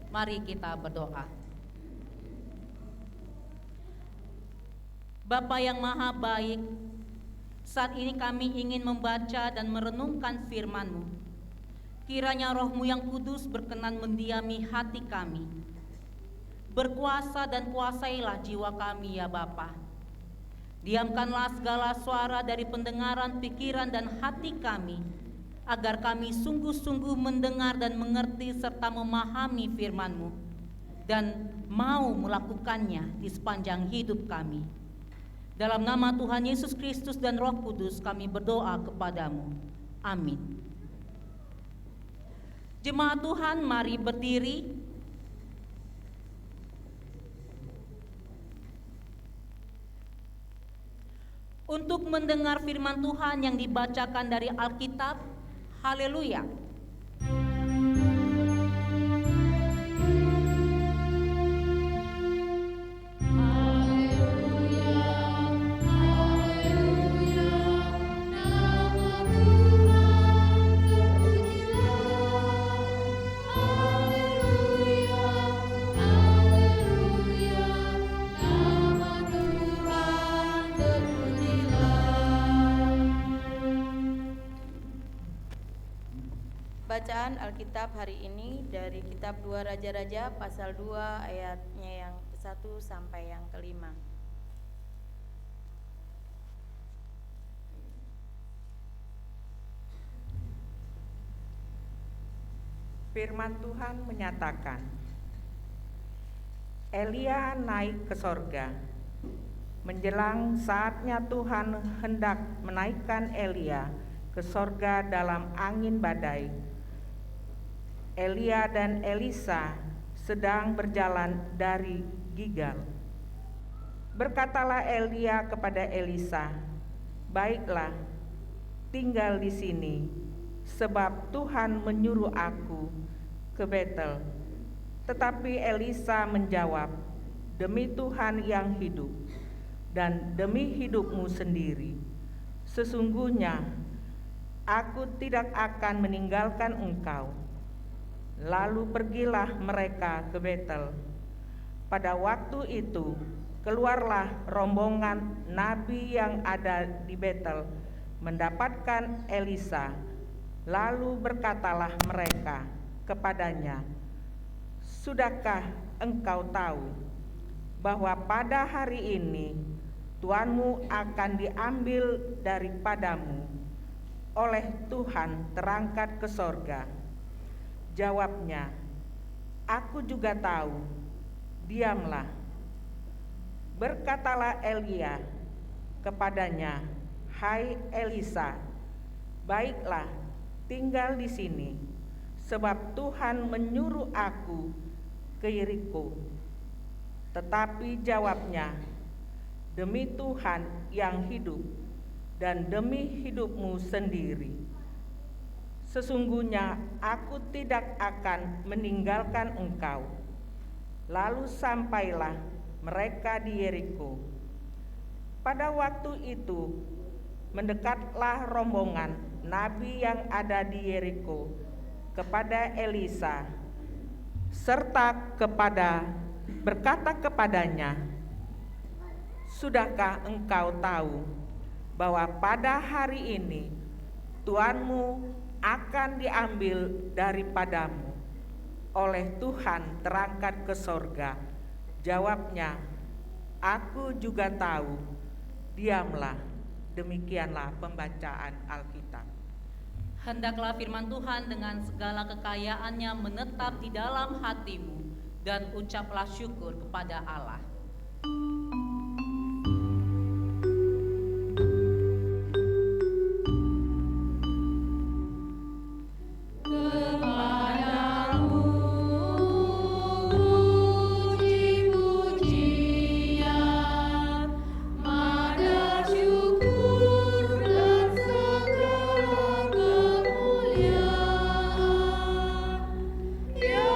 Mari kita berdoa. Bapa yang maha baik, saat ini kami ingin membaca dan merenungkan firman-Mu. Kiranya Roh-Mu yang kudus berkenan mendiami hati kami. Berkuasa dan kuasailah jiwa kami ya Bapa. Diamkanlah segala suara dari pendengaran, pikiran, dan hati kami, agar kami sungguh-sungguh mendengar dan mengerti serta memahami firman-Mu, dan mau melakukannya di sepanjang hidup kami. Dalam nama Tuhan Yesus Kristus dan Roh Kudus kami berdoa kepadamu. Amin. Jemaat Tuhan, mari berdiri. Untuk mendengar firman Tuhan yang dibacakan dari Alkitab. Haleluya. Bacaan Alkitab hari ini dari kitab 2 Raja-Raja pasal 2 ayatnya yang ke-1 sampai yang ke-5. Firman Tuhan menyatakan, Elia naik ke sorga. Menjelang saatnya Tuhan hendak menaikkan Elia ke sorga dalam angin badai, Elia dan Elisa sedang berjalan dari Gilgal. Berkatalah Elia kepada Elisa, "Baiklah, tinggal di sini, sebab Tuhan menyuruh aku ke Betel." Tetapi Elisa menjawab, "Demi Tuhan yang hidup, dan demi hidupmu sendiri, sesungguhnya aku tidak akan meninggalkan engkau." Lalu pergilah mereka ke Betel. Pada waktu itu keluarlah rombongan nabi yang ada di Betel mendapatkan Elisa. Lalu berkatalah mereka kepadanya, "Sudahkah engkau tahu bahwa pada hari ini tuanmu akan diambil daripadamu oleh Tuhan terangkat ke sorga?" Jawabnya, "Aku juga tahu." Diamlah. Berkatalah Elia kepadanya, "Hai Elisa, baiklah, tinggal di sini, sebab Tuhan menyuruh aku ke Yeriko." Tetapi jawabnya, "Demi Tuhan yang hidup, dan demi hidupmu sendiri, sesungguhnya aku tidak akan meninggalkan engkau." Lalu sampailah mereka di Yeriko. Pada waktu itu mendekatlah rombongan nabi yang ada di Yeriko kepada Elisa, serta berkata kepadanya, "Sudahkah engkau tahu bahwa pada hari ini tuanmu akan diambil daripadamu oleh Tuhan terangkat ke sorga?" Jawabnya, "Aku juga tahu." Diamlah. Demikianlah pembacaan Alkitab. Hendaklah firman Tuhan dengan segala kekayaannya menetap di dalam hatimu, dan ucaplah syukur kepada Allah. Ya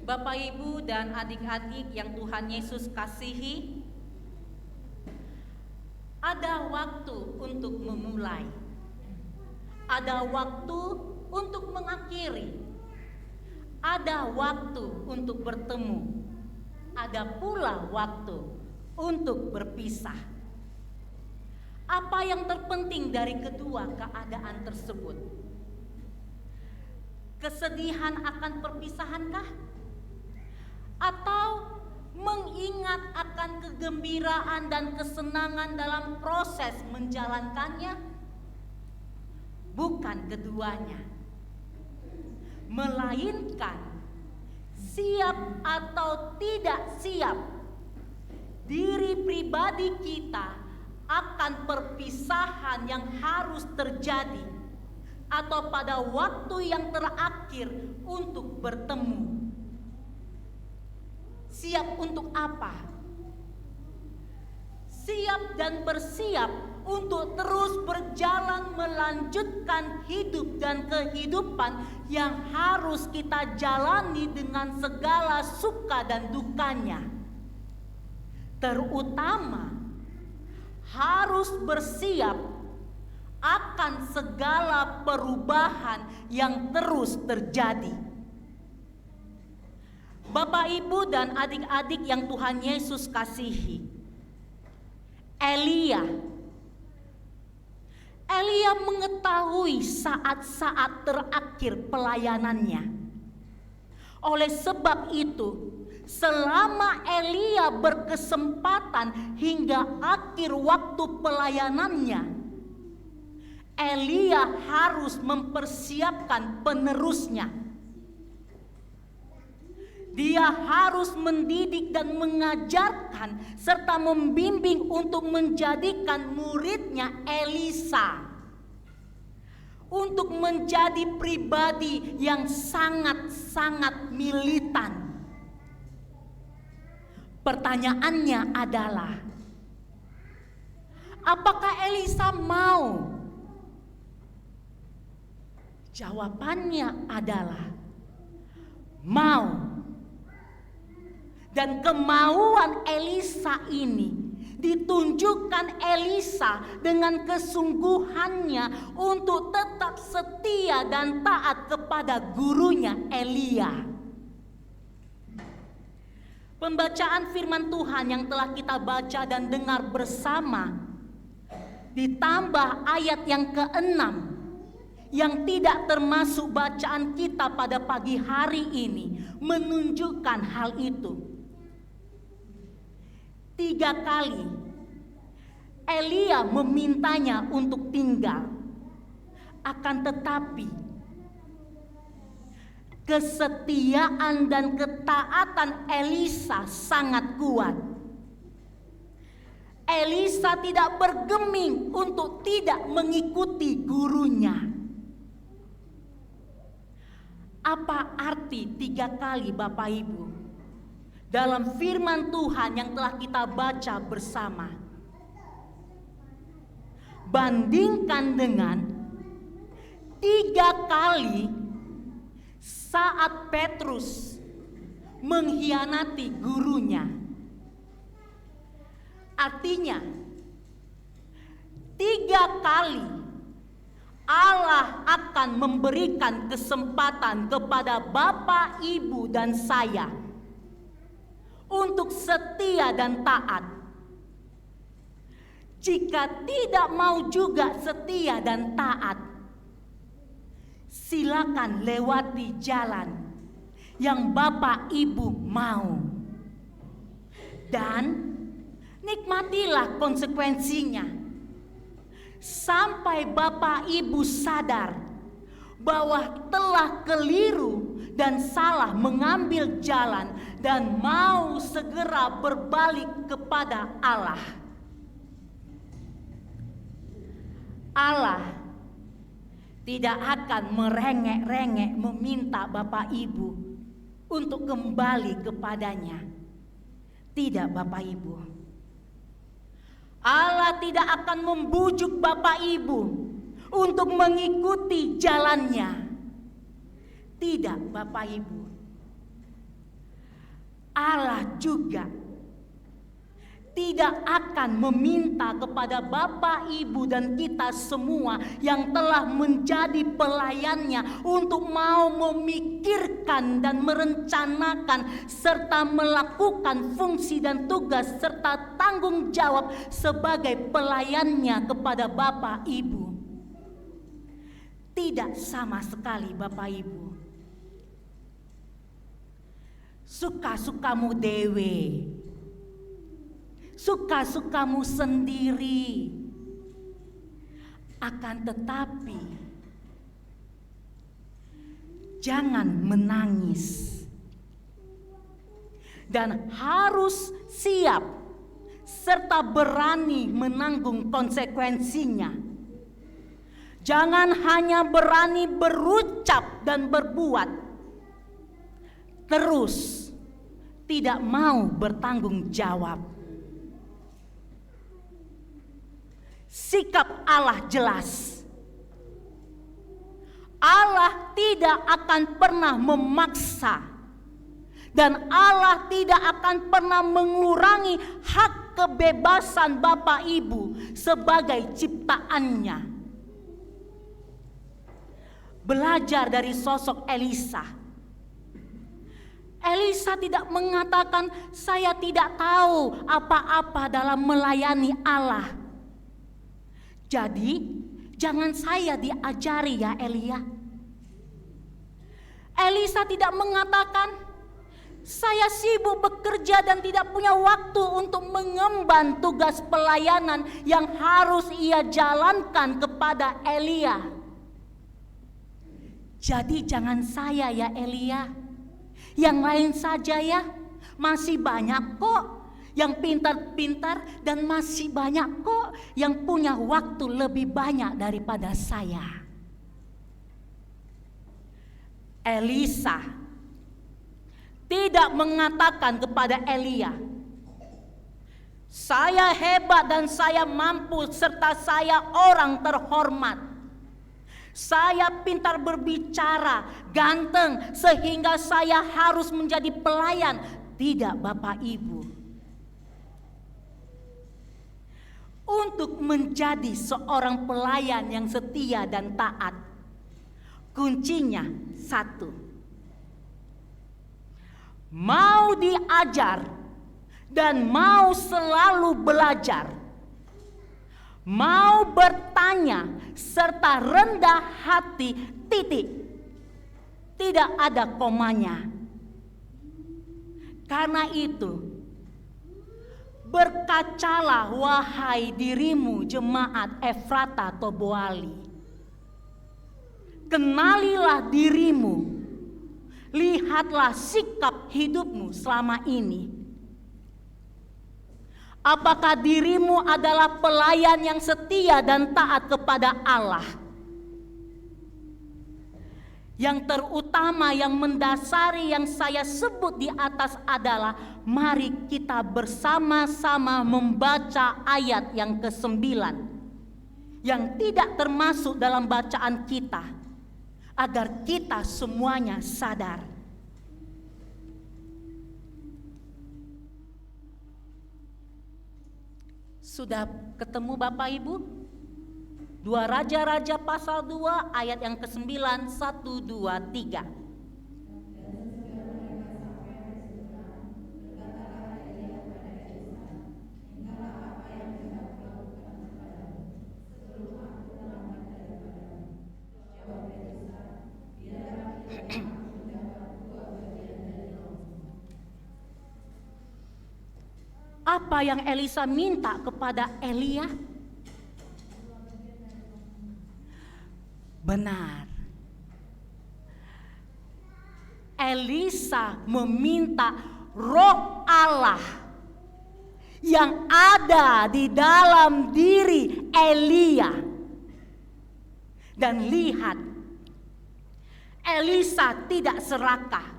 Bapak, Ibu, dan adik-adik yang Tuhan Yesus kasihi, ada waktu untuk memulai, ada waktu untuk mengakhiri, ada waktu untuk bertemu, ada pula waktu untuk berpisah. Apa yang terpenting dari kedua keadaan tersebut? Kesedihan akan perpisahankah? Atau mengingat akan kegembiraan dan kesenangan dalam proses menjalankannya? Bukan keduanya, melainkan siap atau tidak siap diri pribadi kita akan perpisahan yang harus terjadi atau pada waktu yang terakhir untuk bertemu. Siap untuk apa? Siap dan bersiap untuk terus berjalan melanjutkan hidup dan kehidupan yang harus kita jalani dengan segala suka dan dukanya. Terutama harus bersiap akan segala perubahan yang terus terjadi. Bapak, Ibu, dan adik-adik yang Tuhan Yesus kasihi, Elia mengetahui saat-saat terakhir pelayanannya. Oleh sebab itu, selama Elia berkesempatan hingga akhir waktu pelayanannya, Elia harus mempersiapkan penerusnya. Dia harus mendidik dan mengajarkan serta membimbing untuk menjadikan muridnya Elisa untuk menjadi pribadi yang sangat-sangat militan. Pertanyaannya adalah, apakah Elisa mau? Jawabannya adalah mau. Dan kemauan Elisa ini ditunjukkan Elisa dengan kesungguhannya untuk tetap setia dan taat kepada gurunya Elia. Pembacaan firman Tuhan yang telah kita baca dan dengar bersama, ditambah ayat yang ke-6 yang tidak termasuk bacaan kita pada pagi hari ini, menunjukkan hal itu. 3 kali Elia memintanya untuk tinggal, akan tetapi kesetiaan dan ketaatan Elisa sangat kuat. Elisa tidak bergeming untuk tidak mengikuti gurunya. Apa arti 3 kali, Bapak Ibu, dalam firman Tuhan yang telah kita baca bersama? Bandingkan dengan 3 kali saat Petrus mengkhianati gurunya. Artinya 3 kali Allah akan memberikan kesempatan kepada Bapak, Ibu, dan saya untuk setia dan taat. Jika tidak mau juga setia dan taat, silakan lewati jalan yang Bapak Ibu mau, dan nikmatilah konsekuensinya sampai Bapak Ibu sadar bahwa telah keliru dan salah mengambil jalan dan mau segera berbalik kepada Allah. Allah tidak akan merengek-rengek meminta Bapak Ibu untuk kembali kepadanya. Tidak, Bapak Ibu. Allah tidak akan membujuk Bapak Ibu untuk mengikuti jalannya. Tidak, Bapak Ibu. Allah juga tidak akan meminta kepada Bapak, Ibu, dan kita semua yang telah menjadi pelayannya untuk mau memikirkan dan merencanakan serta melakukan fungsi dan tugas serta tanggung jawab sebagai pelayannya kepada Bapak, Ibu. Tidak sama sekali, Bapak, Ibu. Suka-sukamu dewe, suka-sukamu sendiri. Akan tetapi jangan menangis dan harus siap serta berani menanggung konsekuensinya. Jangan hanya berani berucap dan berbuat, terus tidak mau bertanggung jawab. Sikap Allah jelas. Allah tidak akan pernah memaksa dan Allah tidak akan pernah mengurangi hak kebebasan Bapak Ibu sebagai ciptaannya. Belajar dari sosok Elisa. Elisa tidak mengatakan saya tidak tahu apa-apa dalam melayani Allah. Jadi jangan saya diajari ya Elia. Elisa tidak mengatakan saya sibuk bekerja dan tidak punya waktu untuk mengemban tugas pelayanan yang harus ia jalankan kepada Elia. Jadi jangan saya ya Elia, yang lain saja ya, masih banyak kok yang pintar-pintar dan masih banyak kok yang punya waktu lebih banyak daripada saya. Elisa tidak mengatakan kepada Elia, saya hebat dan saya mampu serta saya orang terhormat. Saya pintar berbicara, ganteng sehingga saya harus menjadi pelayan. Tidak Bapak Ibu. Untuk menjadi seorang pelayan yang setia dan taat, kuncinya satu. Mau diajar dan mau selalu belajar. Mau bertanya serta rendah hati, titik. Tidak ada komanya. Karena itu, berkacalah wahai dirimu jemaat Efrata Toboali. Kenalilah dirimu. Lihatlah sikap hidupmu selama ini. Apakah dirimu adalah pelayan yang setia dan taat kepada Allah? Yang terutama yang mendasari yang saya sebut di atas adalah mari kita bersama-sama membaca ayat yang ke-9 yang tidak termasuk dalam bacaan kita agar kita semuanya sadar. Sudah ketemu Bapak Ibu? 2 Raja-Raja pasal 2 ayat yang ke-9, 1, 2, 3. Apa yang Elisa minta kepada Elia? Benar. Elisa meminta Roh Allah yang ada di dalam diri Elia. Dan lihat, Elisa tidak serakah.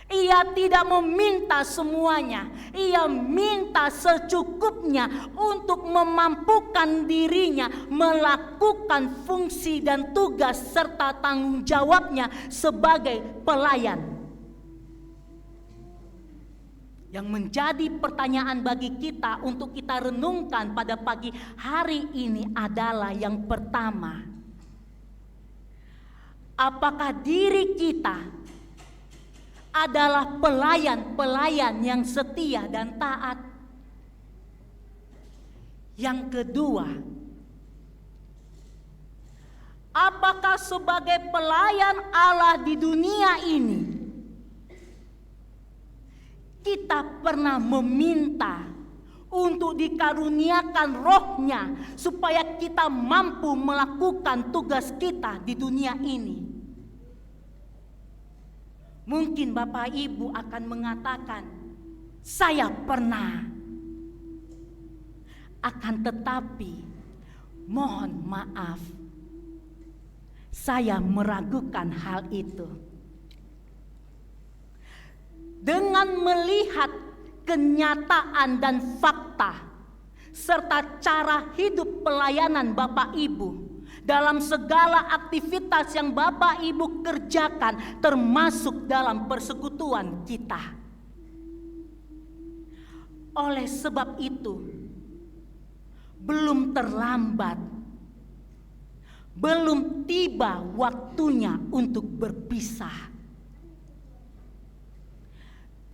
Ia tidak meminta semuanya. Ia minta secukupnya untuk memampukan dirinya melakukan fungsi dan tugas serta tanggung jawabnya sebagai pelayan. Yang menjadi pertanyaan bagi kita untuk kita renungkan pada pagi hari ini adalah yang pertama, apakah diri kita adalah pelayan-pelayan yang setia dan taat? Yang kedua, apakah sebagai pelayan Allah di dunia ini kita pernah meminta untuk dikaruniakan rohnya supaya kita mampu melakukan tugas kita di dunia ini? Mungkin Bapak Ibu akan mengatakan, saya pernah. Akan tetapi, mohon maaf, saya meragukan hal itu. Dengan melihat kenyataan dan fakta serta cara hidup pelayanan Bapak Ibu dalam segala aktivitas yang Bapak Ibu kerjakan, termasuk dalam persekutuan kita. Oleh sebab itu, belum terlambat, belum tiba waktunya untuk berpisah.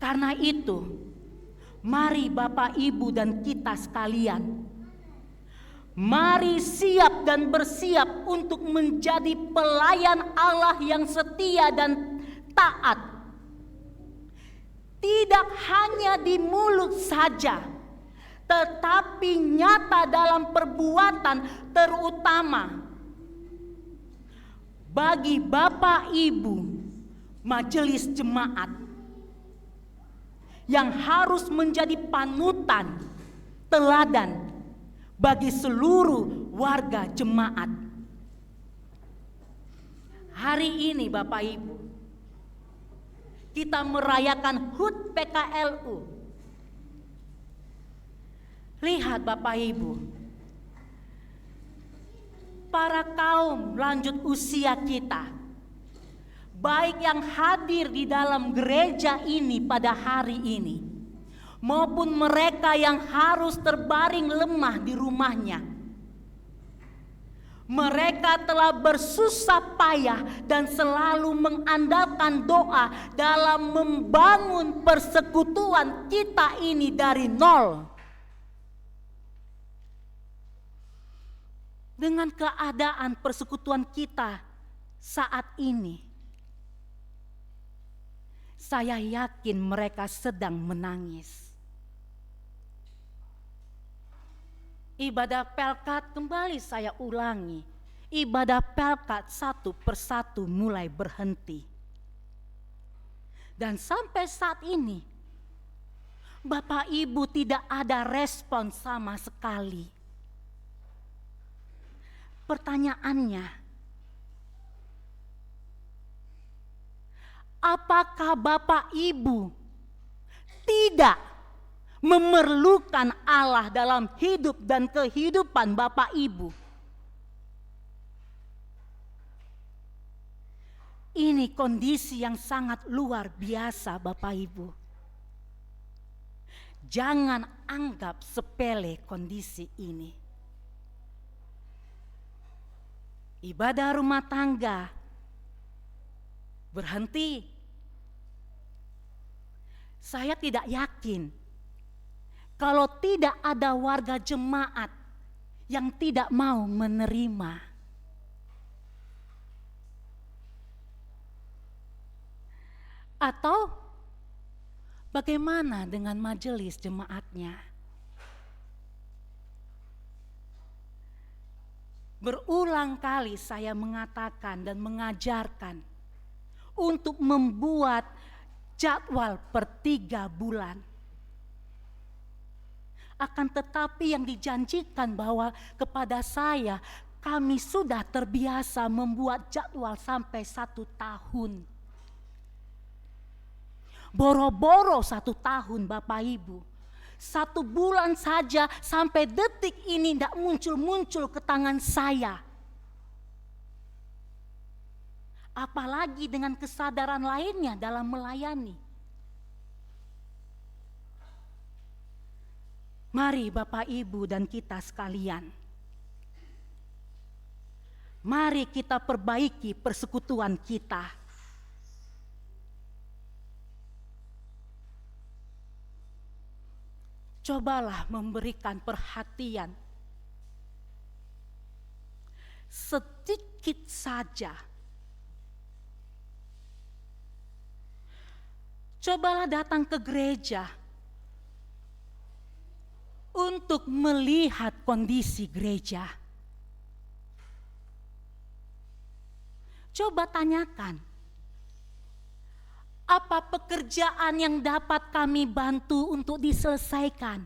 Karena itu, mari Bapak Ibu dan kita sekalian, mari siap dan bersiap untuk menjadi pelayan Allah yang setia dan taat. Tidak hanya di mulut saja, tetapi nyata dalam perbuatan, terutama bagi Bapak Ibu majelis jemaat yang harus menjadi panutan, teladan bagi seluruh warga jemaat. Hari ini Bapak Ibu, kita merayakan HUT PKLU. Lihat Bapak Ibu, para kaum lanjut usia kita, baik yang hadir di dalam gereja ini pada hari ini, maupun mereka yang harus terbaring lemah di rumahnya. Mereka telah bersusah payah dan selalu mengandalkan doa dalam membangun persekutuan kita ini dari nol. Dengan keadaan persekutuan kita saat ini, saya yakin mereka sedang menangis. Ibadah Pelkat, kembali saya ulangi, ibadah Pelkat satu persatu mulai berhenti. Dan sampai saat ini, Bapak Ibu tidak ada respon sama sekali. Pertanyaannya, apakah Bapak Ibu tidak memerlukan Allah dalam hidup dan kehidupan Bapak Ibu? Ini kondisi yang sangat luar biasa Bapak Ibu. Jangan anggap sepele kondisi ini. Ibadah rumah tangga berhenti. Saya tidak yakin kalau tidak ada warga jemaat yang tidak mau menerima. Atau bagaimana dengan majelis jemaatnya? Berulang kali saya mengatakan dan mengajarkan untuk membuat jadwal per 3 bulan. Akan tetapi yang dijanjikan bahwa kepada saya, kami sudah terbiasa membuat jadwal sampai 1 tahun. Boro-boro 1 tahun Bapak Ibu. 1 bulan saja sampai detik ini tidak muncul-muncul ke tangan saya. Apalagi dengan kesadaran lainnya dalam melayani. Mari Bapak Ibu dan kita sekalian, mari kita perbaiki persekutuan kita. Cobalah memberikan perhatian sedikit saja. Cobalah datang ke gereja untuk melihat kondisi gereja. Coba tanyakan, apa pekerjaan yang dapat kami bantu untuk diselesaikan?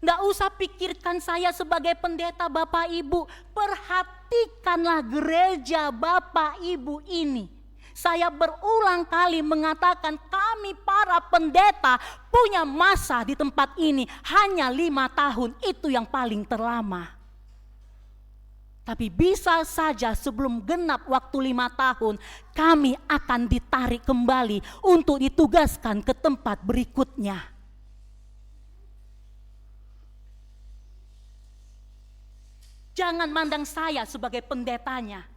Nggak usah pikirkan saya sebagai pendeta Bapak Ibu, perhatikanlah gereja Bapak Ibu ini. Saya berulang kali mengatakan kami para pendeta punya masa di tempat ini hanya 5 tahun, itu yang paling terlama. Tapi bisa saja sebelum genap waktu 5 tahun kami akan ditarik kembali untuk ditugaskan ke tempat berikutnya. Jangan mandang saya sebagai pendetanya.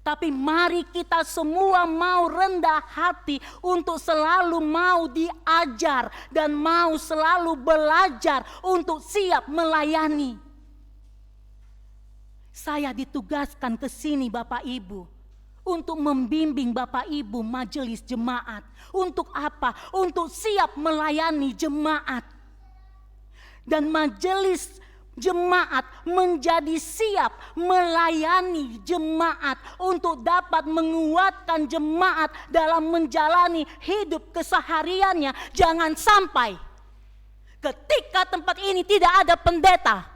Tapi mari kita semua mau rendah hati untuk selalu mau diajar dan mau selalu belajar untuk siap melayani. Saya ditugaskan ke sini Bapak Ibu untuk membimbing Bapak Ibu majelis jemaat. Untuk apa? Untuk siap melayani jemaat. Dan majelis jemaat menjadi siap melayani jemaat untuk dapat menguatkan jemaat dalam menjalani hidup kesehariannya. Jangan sampai ketika tempat ini tidak ada pendeta,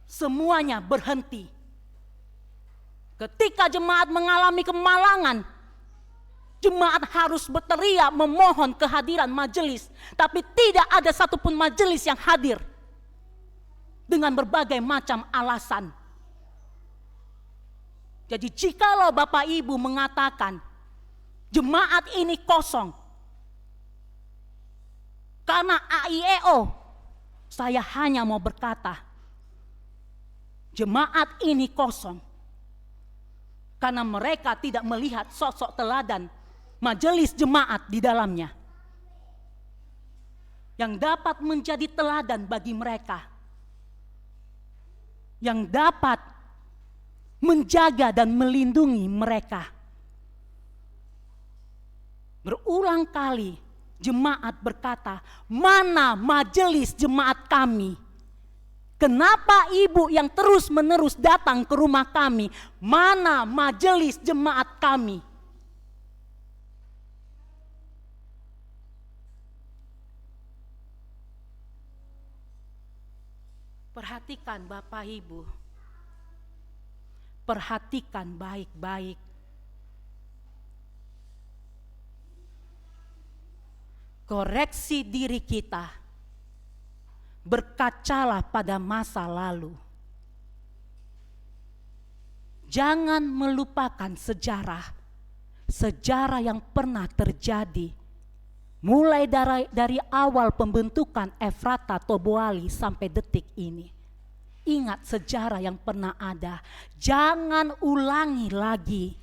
semuanya berhenti. Ketika jemaat mengalami kemalangan, jemaat harus berteriak memohon kehadiran majelis. Tapi tidak ada satupun majelis yang hadir dengan berbagai macam alasan. Jadi jikalau Bapak Ibu mengatakan jemaat ini kosong karena AIEO, saya hanya mau berkata, jemaat ini kosong karena mereka tidak melihat sosok teladan majelis jemaat di dalamnya yang dapat menjadi teladan bagi mereka, yang dapat menjaga dan melindungi mereka. Berulang kali jemaat berkata, mana majelis jemaat kami? Kenapa ibu yang terus-menerus datang ke rumah kami? Mana majelis jemaat kami? Perhatikan Bapak Ibu. Perhatikan baik-baik. Koreksi diri kita. Berkacalah pada masa lalu. Jangan melupakan sejarah yang pernah terjadi. Mulai dari awal pembentukan Efrata Toboali sampai detik ini. Ingat sejarah yang pernah ada. Jangan ulangi lagi.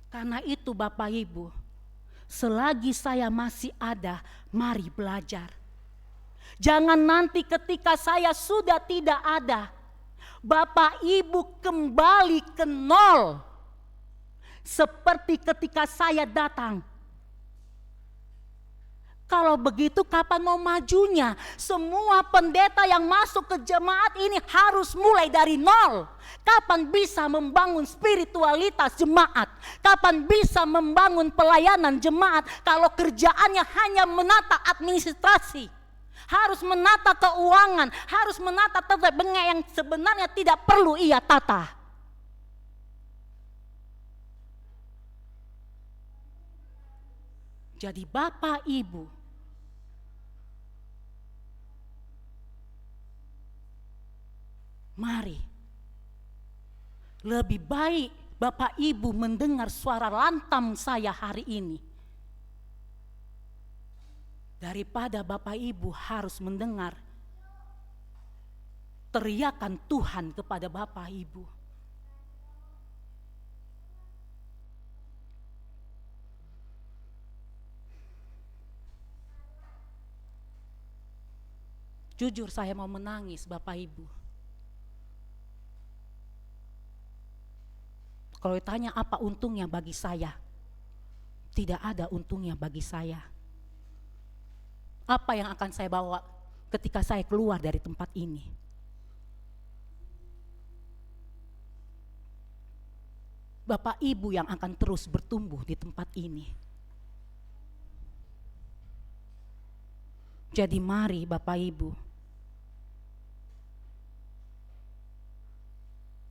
Karena itu Bapak Ibu, selagi saya masih ada, mari belajar. Jangan nanti ketika saya sudah tidak ada, Bapak Ibu kembali ke nol. Seperti ketika saya datang. Kalau begitu kapan mau majunya? Semua pendeta yang masuk ke jemaat ini harus mulai dari nol. Kapan bisa membangun spiritualitas jemaat? Kapan bisa membangun pelayanan jemaat kalau kerjaannya hanya menata administrasi? Harus menata keuangan, harus menata tata bengek yang sebenarnya tidak perlu ia tata. Jadi Bapak Ibu, mari lebih baik Bapak Ibu mendengar suara lantam saya hari ini, daripada Bapak Ibu harus mendengar teriakan Tuhan kepada Bapak Ibu. Jujur saya mau menangis Bapak Ibu. Kalau ditanya apa untungnya bagi saya, tidak ada untungnya bagi saya. Apa yang akan saya bawa ketika saya keluar dari tempat ini? Bapak Ibu yang akan terus bertumbuh di tempat ini. Jadi mari Bapak Ibu,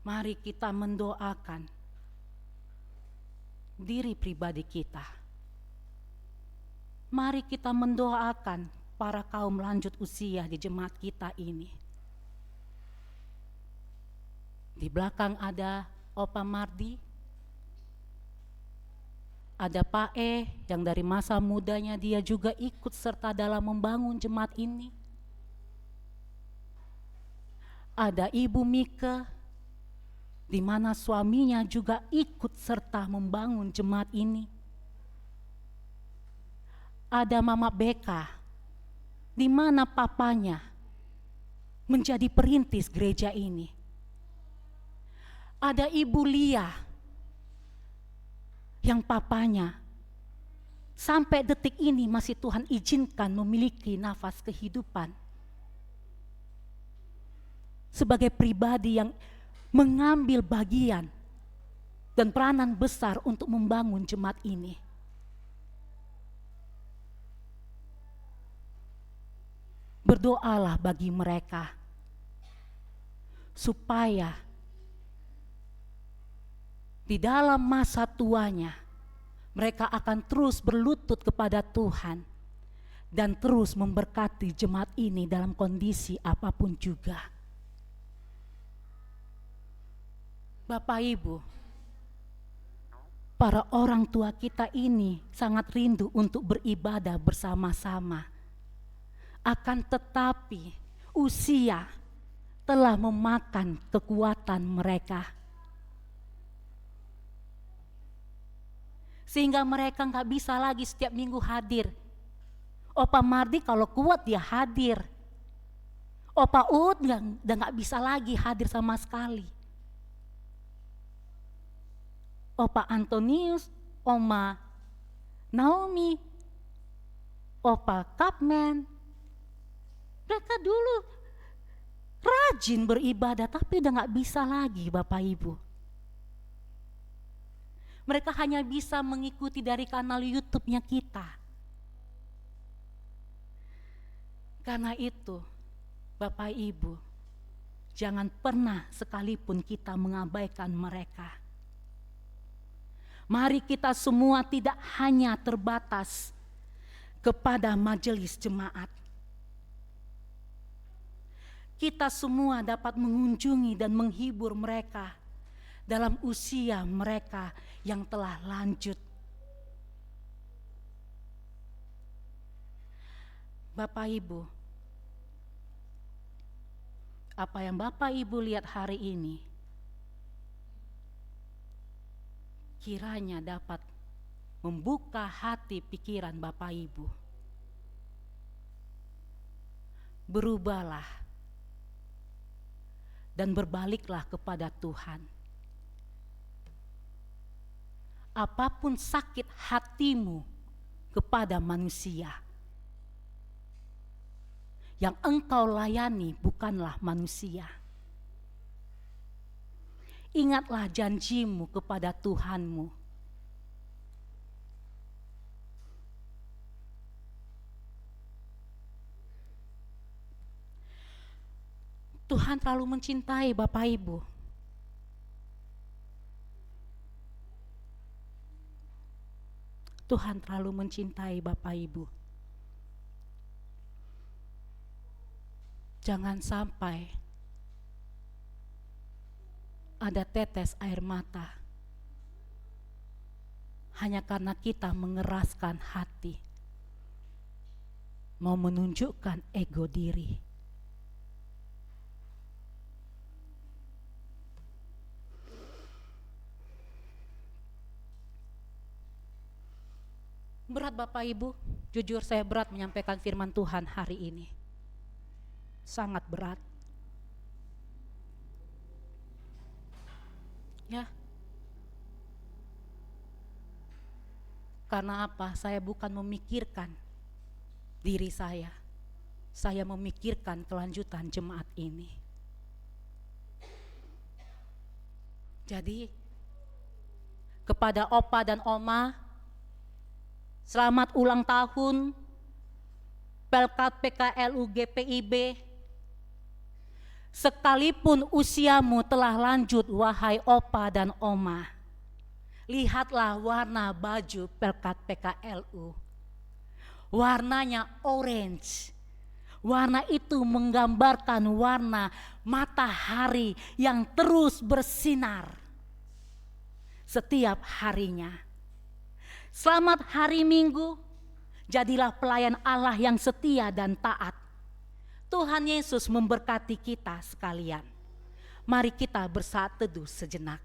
mari kita mendoakan diri pribadi kita. Mari kita mendoakan para kaum lanjut usia di jemaat kita ini. Di belakang ada Opa Mardi, ada Pak E yang dari masa mudanya dia juga ikut serta dalam membangun jemaat ini. Ada Ibu Mika, di mana suaminya juga ikut serta membangun jemaat ini. Ada Mama Beka, di mana papanya menjadi perintis gereja ini. Ada Ibu Lia, yang papanya sampai detik ini masih Tuhan izinkan memiliki nafas kehidupan. Sebagai pribadi yang mengambil bagian dan peranan besar untuk membangun jemaat ini. Berdoalah bagi mereka supaya di dalam masa tuanya mereka akan terus berlutut kepada Tuhan dan terus memberkati jemaat ini dalam kondisi apapun juga. Bapak Ibu, para orang tua kita ini sangat rindu untuk beribadah bersama-sama. Akan tetapi usia telah memakan kekuatan mereka. Sehingga mereka gak bisa lagi setiap minggu hadir. Opa Mardi kalau kuat dia hadir. Opa Ud udah gak bisa lagi hadir sama sekali. Opa Antonius, Oma Naomi, Opa Kapmen, mereka dulu rajin beribadah tapi udah gak bisa lagi Bapak Ibu. Mereka hanya bisa mengikuti dari kanal YouTube-nya kita. Karena itu, Bapak Ibu, jangan pernah sekalipun kita mengabaikan mereka. Mari kita semua tidak hanya terbatas kepada majelis jemaat. Kita semua dapat mengunjungi dan menghibur mereka dalam usia mereka yang telah lanjut. Bapak Ibu, apa yang Bapak Ibu lihat hari ini kiranya dapat membuka hati pikiran Bapak Ibu. Berubahlah dan berbaliklah kepada Tuhan. Apapun sakit hatimu kepada manusia, yang engkau layani bukanlah manusia. Ingatlah janjimu kepada Tuhanmu. Tuhan terlalu mencintai Bapak Ibu. Tuhan terlalu mencintai Bapak Ibu. Jangan sampai ada tetes air mata hanya karena kita mengeraskan hati, mau menunjukkan ego diri. Berat Bapak Ibu, jujur saya berat menyampaikan firman Tuhan hari ini. Sangat berat. Ya. Karena apa? Saya bukan memikirkan diri saya memikirkan kelanjutan jemaat ini. Jadi kepada Opa dan Oma, selamat ulang tahun Pelkat PKLU GPIB. Sekalipun usiamu telah lanjut, wahai Opa dan Oma, lihatlah warna baju Pelkat PKLU. Warnanya orange. Warna itu menggambarkan warna matahari yang terus bersinar setiap harinya. Selamat hari Minggu, jadilah pelayan Allah yang setia dan taat. Tuhan Yesus memberkati kita sekalian. Mari kita bersaat teduh sejenak.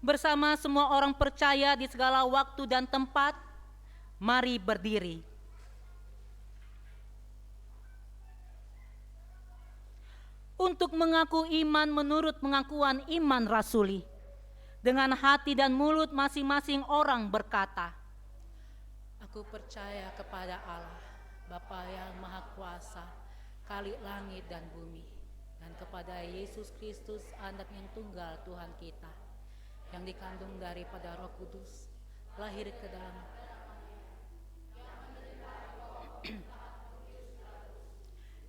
Bersama semua orang percaya di segala waktu dan tempat, mari berdiri. Untuk mengaku iman menurut pengakuan iman rasuli, dengan hati dan mulut masing-masing orang berkata, aku percaya kepada Allah, Bapa yang Maha Kuasa, Khalik langit dan bumi, dan kepada Yesus Kristus, Anak yang tunggal Tuhan kita, yang dikandung daripada Roh Kudus, lahir ke dalam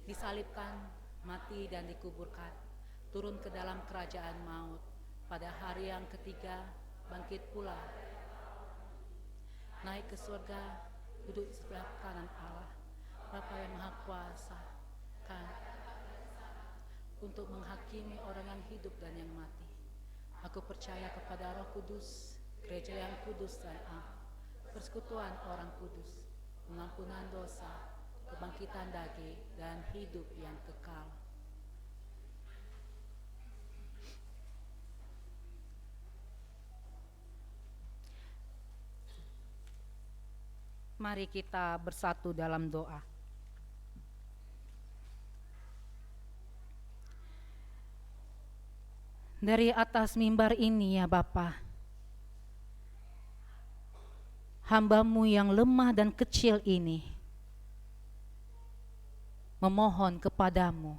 disalibkan, mati dan dikuburkan, turun ke dalam kerajaan maut, pada hari yang ketiga bangkit pula, naik ke surga, duduk di sebelah kanan Allah, Bapa yang Maha Kuasa, kan, untuk menghakimi orang yang hidup dan yang mati. Aku percaya kepada Roh Kudus, gereja yang kudus dan am, persekutuan orang kudus, pengampunan dosa, kebangkitan daging, dan hidup yang kekal. Mari kita bersatu dalam doa. Dari atas mimbar ini ya Bapa, hamba-Mu yang lemah dan kecil ini memohon kepadamu,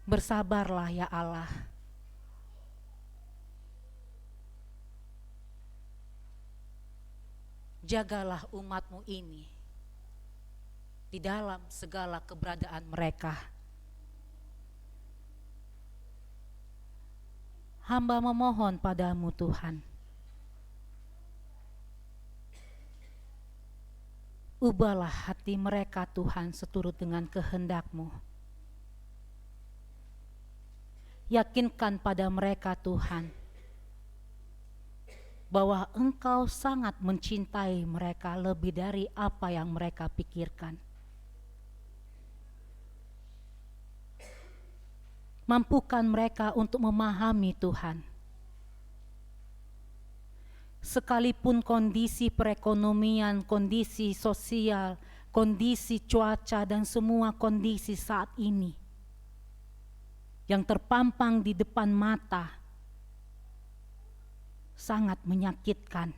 bersabarlah ya Allah. Jagalah umat-Mu ini di dalam segala keberadaan mereka. Hamba memohon padamu Tuhan, ubahlah hati mereka Tuhan seturut dengan kehendak-Mu. Yakinkan pada mereka Tuhan bahwa Engkau sangat mencintai mereka lebih dari apa yang mereka pikirkan. Mampukan mereka untuk memahami Tuhan. Sekalipun kondisi perekonomian, kondisi sosial, kondisi cuaca dan semua kondisi saat ini yang terpampang di depan mata sangat menyakitkan,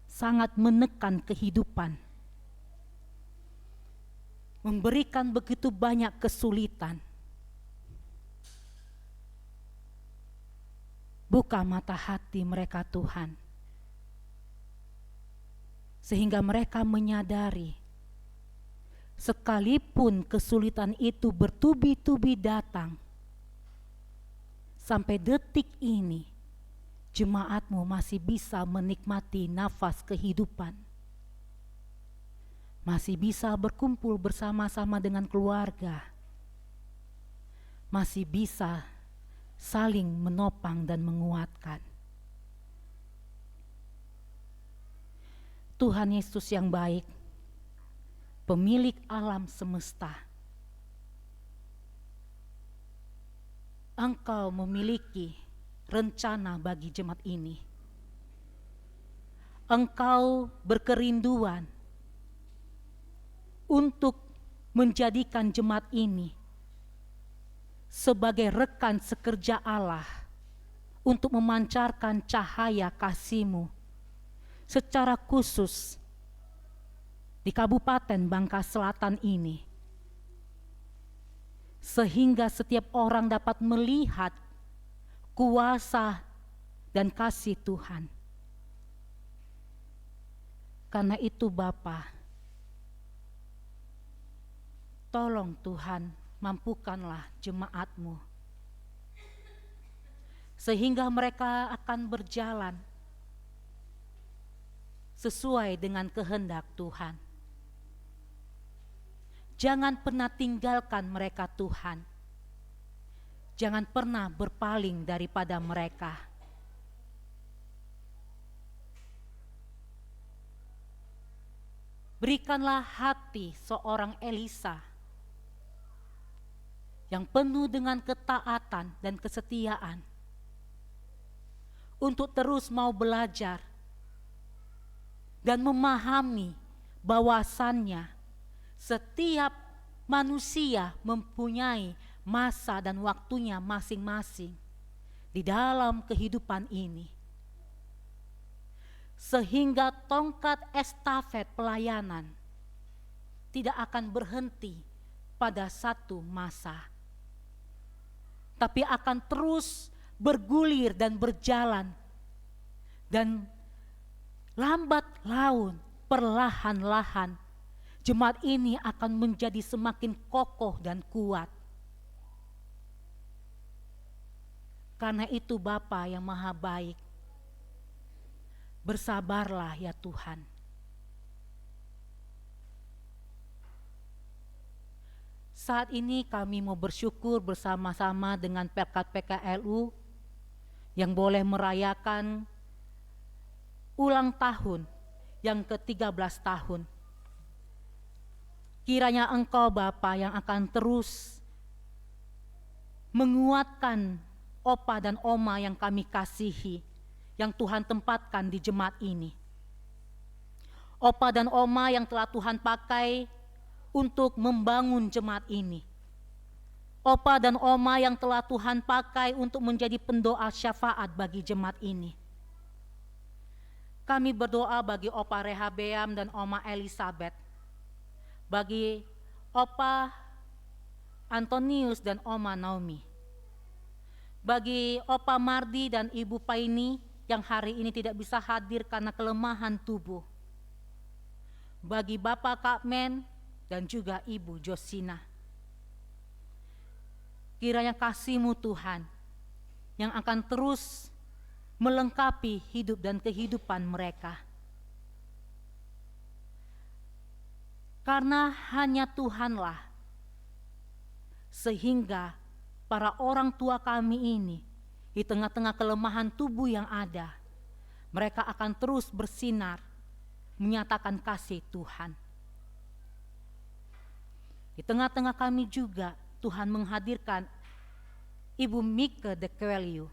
sangat menekan kehidupan, memberikan begitu banyak kesulitan. Buka mata hati mereka Tuhan, sehingga mereka menyadari sekalipun kesulitan itu bertubi-tubi datang, sampai detik ini jemaat-Mu masih bisa menikmati nafas kehidupan, masih bisa berkumpul bersama-sama dengan keluarga, masih bisa saling menopang dan menguatkan. Tuhan Yesus yang baik, pemilik alam semesta, Engkau memiliki rencana bagi jemaat ini. Engkau berkerinduan untuk menjadikan jemaat ini sebagai rekan sekerja Allah untuk memancarkan cahaya kasih-Mu secara khusus di Kabupaten Bangka Selatan ini, sehingga setiap orang dapat melihat kuasa dan kasih Tuhan. Karena itu Bapa, tolong Tuhan, mampukanlah jemaat-Mu sehingga mereka akan berjalan sesuai dengan kehendak Tuhan. Jangan pernah tinggalkan mereka Tuhan. Jangan pernah berpaling daripada mereka. Berikanlah hati seorang Elisa yang penuh dengan ketaatan dan kesetiaan untuk terus mau belajar dan memahami bahwasannya setiap manusia mempunyai masa dan waktunya masing-masing di dalam kehidupan ini, sehingga tongkat estafet pelayanan tidak akan berhenti pada satu masa, tapi akan terus bergulir dan berjalan, dan lambat laun perlahan-lahan jemaat ini akan menjadi semakin kokoh dan kuat. Karena itu Bapa yang Maha Baik, bersabarlah ya Tuhan. Saat ini kami mau bersyukur bersama-sama dengan Perkat PKLU yang boleh merayakan ulang tahun yang ke-13 tahun. Kiranya Engkau Bapa yang akan terus menguatkan Opa dan Oma yang kami kasihi, yang Tuhan tempatkan di jemaat ini. Opa dan Oma yang telah Tuhan pakai untuk membangun jemaat ini. Opa dan Oma yang telah Tuhan pakai untuk menjadi pendoa syafaat bagi jemaat ini. Kami berdoa bagi Opa Rehabeam dan Oma Elizabeth, bagi Opa Antonius dan Oma Naomi, bagi Opa Mardi dan Ibu Paini yang hari ini tidak bisa hadir karena kelemahan tubuh, bagi Bapak Kakmen dan juga Ibu Josina. Kiranya kasih-Mu Tuhan yang akan terus melengkapi hidup dan kehidupan mereka. Karena hanya Tuhanlah sehingga para orang tua kami ini di tengah-tengah kelemahan tubuh yang ada, mereka akan terus bersinar menyatakan kasih Tuhan. Di tengah-tengah kami juga Tuhan menghadirkan Ibu Mike de Coelho,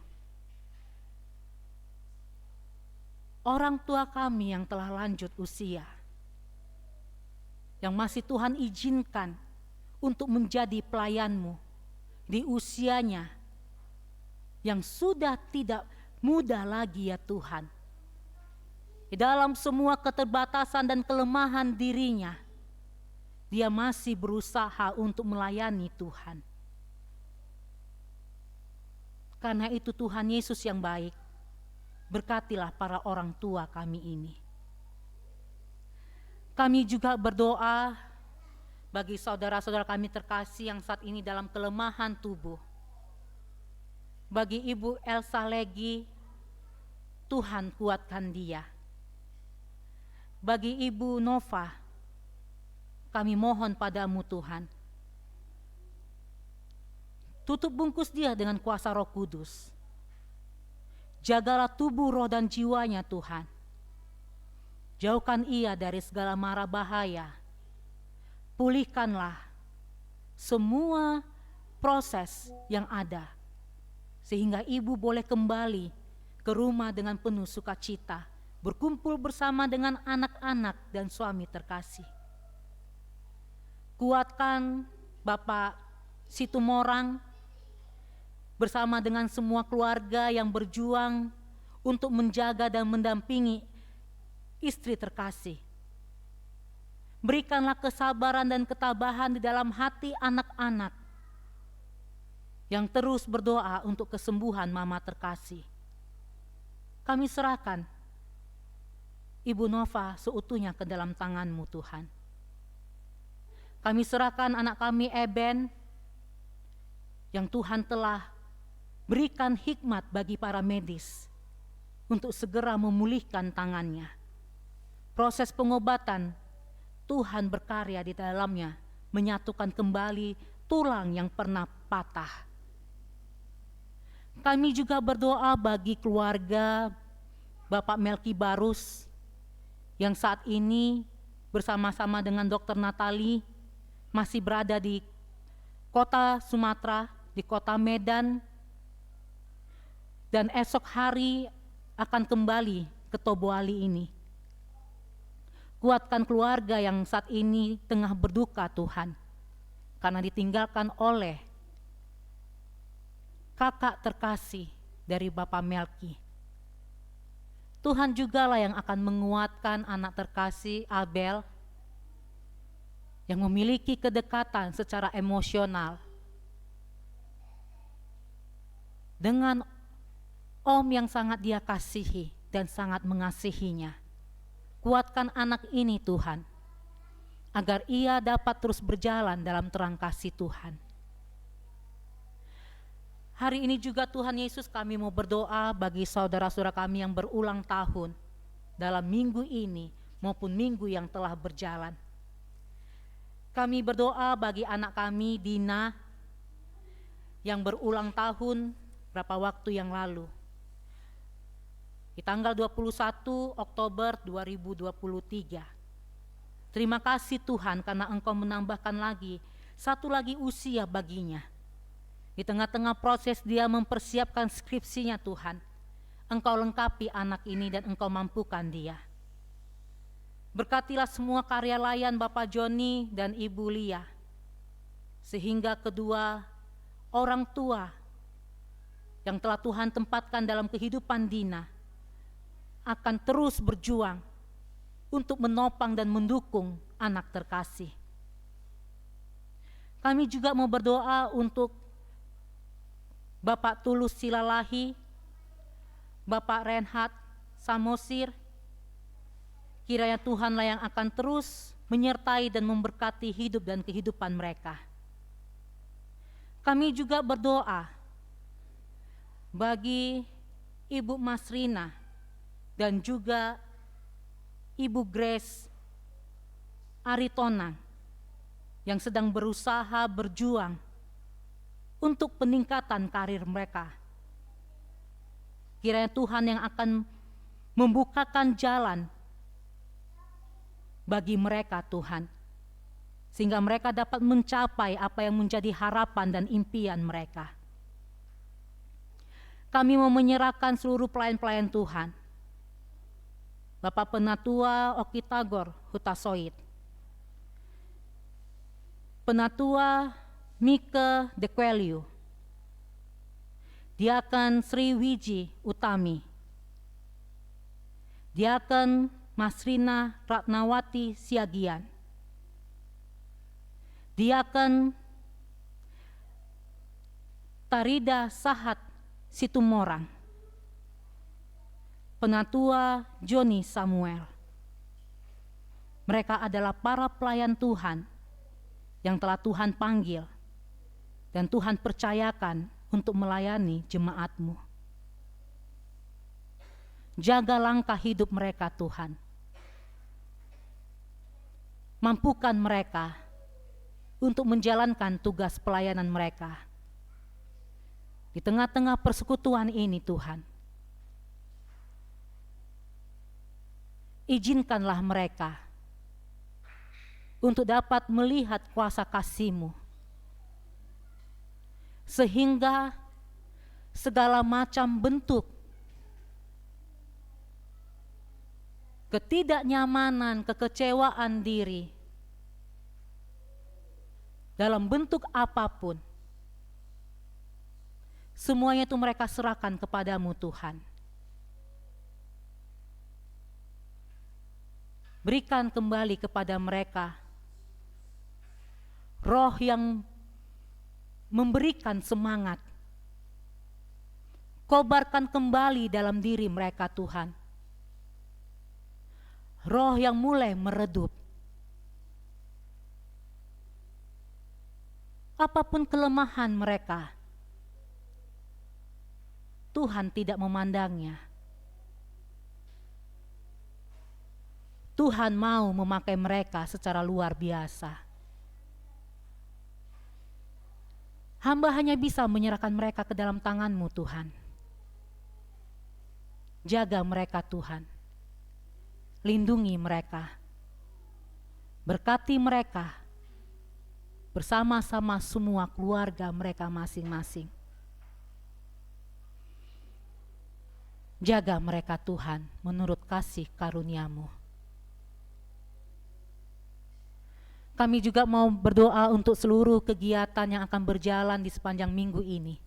orang tua kami yang telah lanjut usia, yang masih Tuhan izinkan untuk menjadi pelayan-Mu di usianya yang sudah tidak muda lagi ya Tuhan. Di dalam semua keterbatasan dan kelemahan dirinya, dia masih berusaha untuk melayani Tuhan. Karena itu Tuhan Yesus yang baik, berkatilah para orang tua kami ini. Kami juga berdoa bagi saudara-saudara kami terkasih yang saat ini dalam kelemahan tubuh. Bagi Ibu Elsa Legi, Tuhan kuatkan dia. Bagi Ibu Nova, kami mohon padamu Tuhan, tutup bungkus dia dengan kuasa Roh Kudus. Jagalah tubuh, roh dan jiwanya Tuhan. Jauhkan ia dari segala mara bahaya. Pulihkanlah semua proses yang ada, sehingga ibu boleh kembali ke rumah dengan penuh sukacita, berkumpul bersama dengan anak-anak dan suami terkasih. Kuatkan Bapak Situmorang bersama dengan semua keluarga yang berjuang untuk menjaga dan mendampingi istri terkasih. Berikanlah kesabaran dan ketabahan di dalam hati anak-anak yang terus berdoa untuk kesembuhan mama terkasih. Kami serahkan Ibu Nova seutuhnya ke dalam tangan-Mu Tuhan. Kami serahkan anak kami Eben yang Tuhan telah berikan hikmat bagi para medis untuk segera memulihkan tangannya. Proses pengobatan Tuhan berkarya di dalamnya, menyatukan kembali tulang yang pernah patah. Kami juga berdoa bagi keluarga Bapak Melki Barus yang saat ini bersama-sama dengan Dr. Natali masih berada di kota Sumatera, di kota Medan, dan esok hari akan kembali ke Toboali ini. Kuatkan keluarga yang saat ini tengah berduka Tuhan, karena ditinggalkan oleh kakak terkasih dari Bapak Melki. Tuhan jugalah yang akan menguatkan anak terkasih Abel yang memiliki kedekatan secara emosional dengan Om yang sangat dia kasihi dan sangat mengasihinya. Kuatkan anak ini Tuhan, agar ia dapat terus berjalan dalam terang kasih Tuhan. Hari ini juga Tuhan Yesus kami mau berdoa bagi saudara-saudara kami yang berulang tahun dalam minggu ini maupun minggu yang telah berjalan. Kami berdoa bagi anak kami Dina yang berulang tahun berapa waktu yang lalu. Di tanggal 21 Oktober 2023. Terima kasih Tuhan karena Engkau menambahkan satu lagi usia baginya. Di tengah-tengah proses dia mempersiapkan skripsinya Tuhan, Engkau lengkapi anak ini dan Engkau mampukan dia. Berkatilah semua karya layan Bapak Joni dan Ibu Lia, sehingga kedua orang tua yang telah Tuhan tempatkan dalam kehidupan Dina akan terus berjuang untuk menopang dan mendukung anak terkasih. Kami juga mau berdoa untuk Bapak Tulus Silalahi, Bapak Reinhard Samosir. Kiranya Tuhanlah yang akan terus menyertai dan memberkati hidup dan kehidupan mereka. Kami juga berdoa bagi Ibu Masrina dan juga Ibu Grace Aritonang yang sedang berusaha berjuang untuk peningkatan karir mereka. Kiranya Tuhan yang akan membukakan jalan bagi mereka, Tuhan, sehingga mereka dapat mencapai apa yang menjadi harapan dan impian mereka. Kami mau menyerahkan seluruh pelayan-pelayan Tuhan, Bapak Penatua Okitagor Hutasoit, Penatua Mike Dekwelio, Diaken Sri Wiji Utami, Diaken Masrina Ratnawati Siagian, Diaken Tarida Sahat Situmorang, Penatua Joni Samuel. Mereka adalah para pelayan Tuhan yang telah Tuhan panggil dan Tuhan percayakan untuk melayani jemaat-Mu. Jaga langkah hidup mereka, Tuhan. Mampukan mereka untuk menjalankan tugas pelayanan mereka. Di tengah-tengah persekutuan ini, Tuhan, izinkanlah mereka untuk dapat melihat kuasa kasih-Mu, sehingga segala macam bentuk ketidaknyamanan, kekecewaan diri dalam bentuk apapun, semuanya itu mereka serahkan kepadamu, Tuhan. Berikan kembali kepada mereka roh yang memberikan semangat. Kobarkan kembali dalam diri mereka, Tuhan, roh yang mulai meredup. Apapun kelemahan mereka, Tuhan tidak memandangnya. Tuhan mau memakai mereka secara luar biasa. Hamba hanya bisa menyerahkan mereka ke dalam tangan-Mu, Tuhan. Jaga mereka, Tuhan. Lindungi mereka. Berkati mereka bersama-sama semua keluarga mereka masing-masing. Jaga mereka, Tuhan, menurut kasih karunia-Mu. Kami juga mau berdoa untuk seluruh kegiatan yang akan berjalan di sepanjang minggu ini.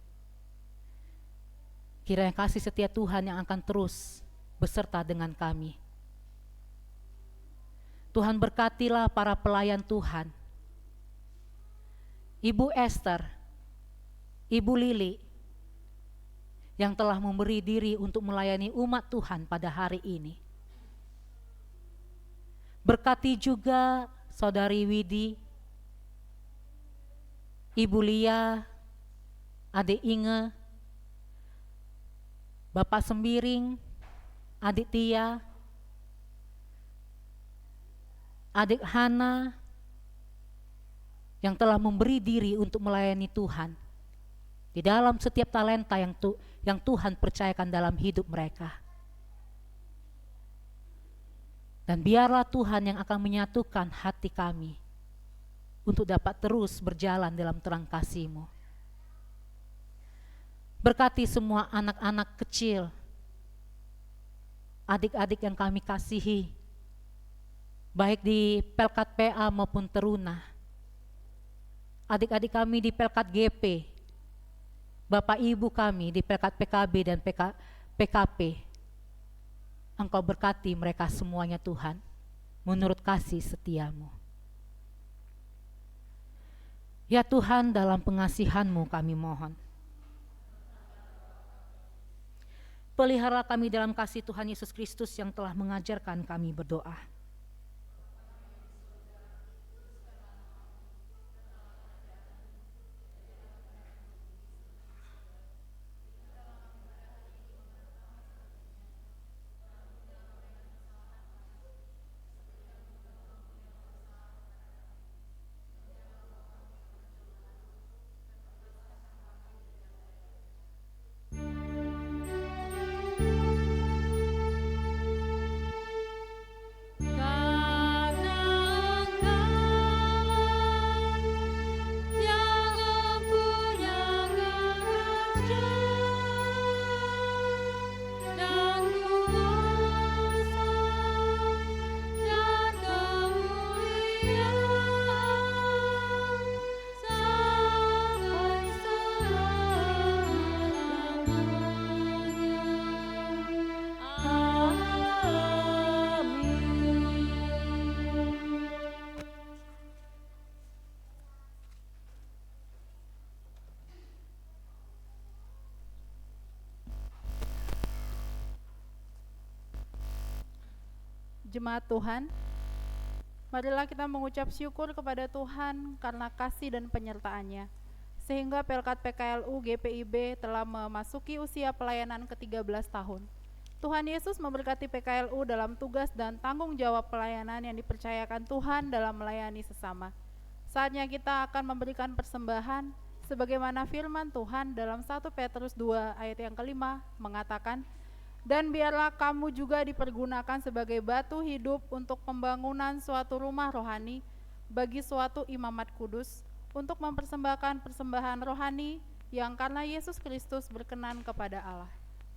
Kiranya kasih setia Tuhan yang akan terus beserta dengan kami. Tuhan berkatilah para pelayan Tuhan, Ibu Esther, Ibu Lili, yang telah memberi diri untuk melayani umat Tuhan pada hari ini. Berkati juga Saudari Widi, Ibu Lia, Adik Inge, Bapak Sembiring, Adik Tia, Adik Hana, yang telah memberi diri untuk melayani Tuhan di dalam setiap talenta yang Tuhan percayakan dalam hidup mereka. Dan biarlah Tuhan yang akan menyatukan hati kami untuk dapat terus berjalan dalam terang kasih-Mu. Berkati semua anak-anak kecil, adik-adik yang kami kasihi, baik di Pelkat PA maupun Teruna, adik-adik kami di Pelkat GP, Bapak Ibu kami di Pelkat PKB dan PKP. Engkau berkati mereka semuanya Tuhan, menurut kasih setiamu. Ya Tuhan, dalam pengasihan-Mu kami mohon. Pelihara kami dalam kasih Tuhan Yesus Kristus yang telah mengajarkan kami berdoa. Jemaat Tuhan, marilah kita mengucap syukur kepada Tuhan karena kasih dan penyertaan-Nya, sehingga Pelkat PKLU GPIB telah memasuki usia pelayanan ke-13 tahun. Tuhan Yesus memberkati PKLU dalam tugas dan tanggung jawab pelayanan yang dipercayakan Tuhan dalam melayani sesama. Saatnya kita akan memberikan persembahan, sebagaimana firman Tuhan dalam 1 Petrus 2 ayat yang kelima mengatakan, dan biarlah kamu juga dipergunakan sebagai batu hidup untuk pembangunan suatu rumah rohani bagi suatu imamat kudus, untuk mempersembahkan persembahan rohani yang karena Yesus Kristus berkenan kepada Allah.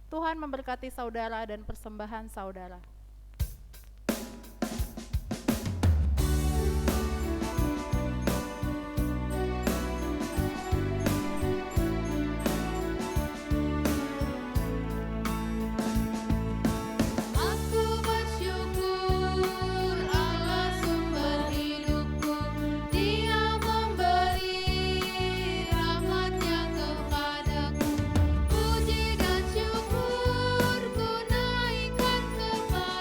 Tuhan memberkati saudara dan persembahan saudara. Puji dan syukur ku naikkan kepada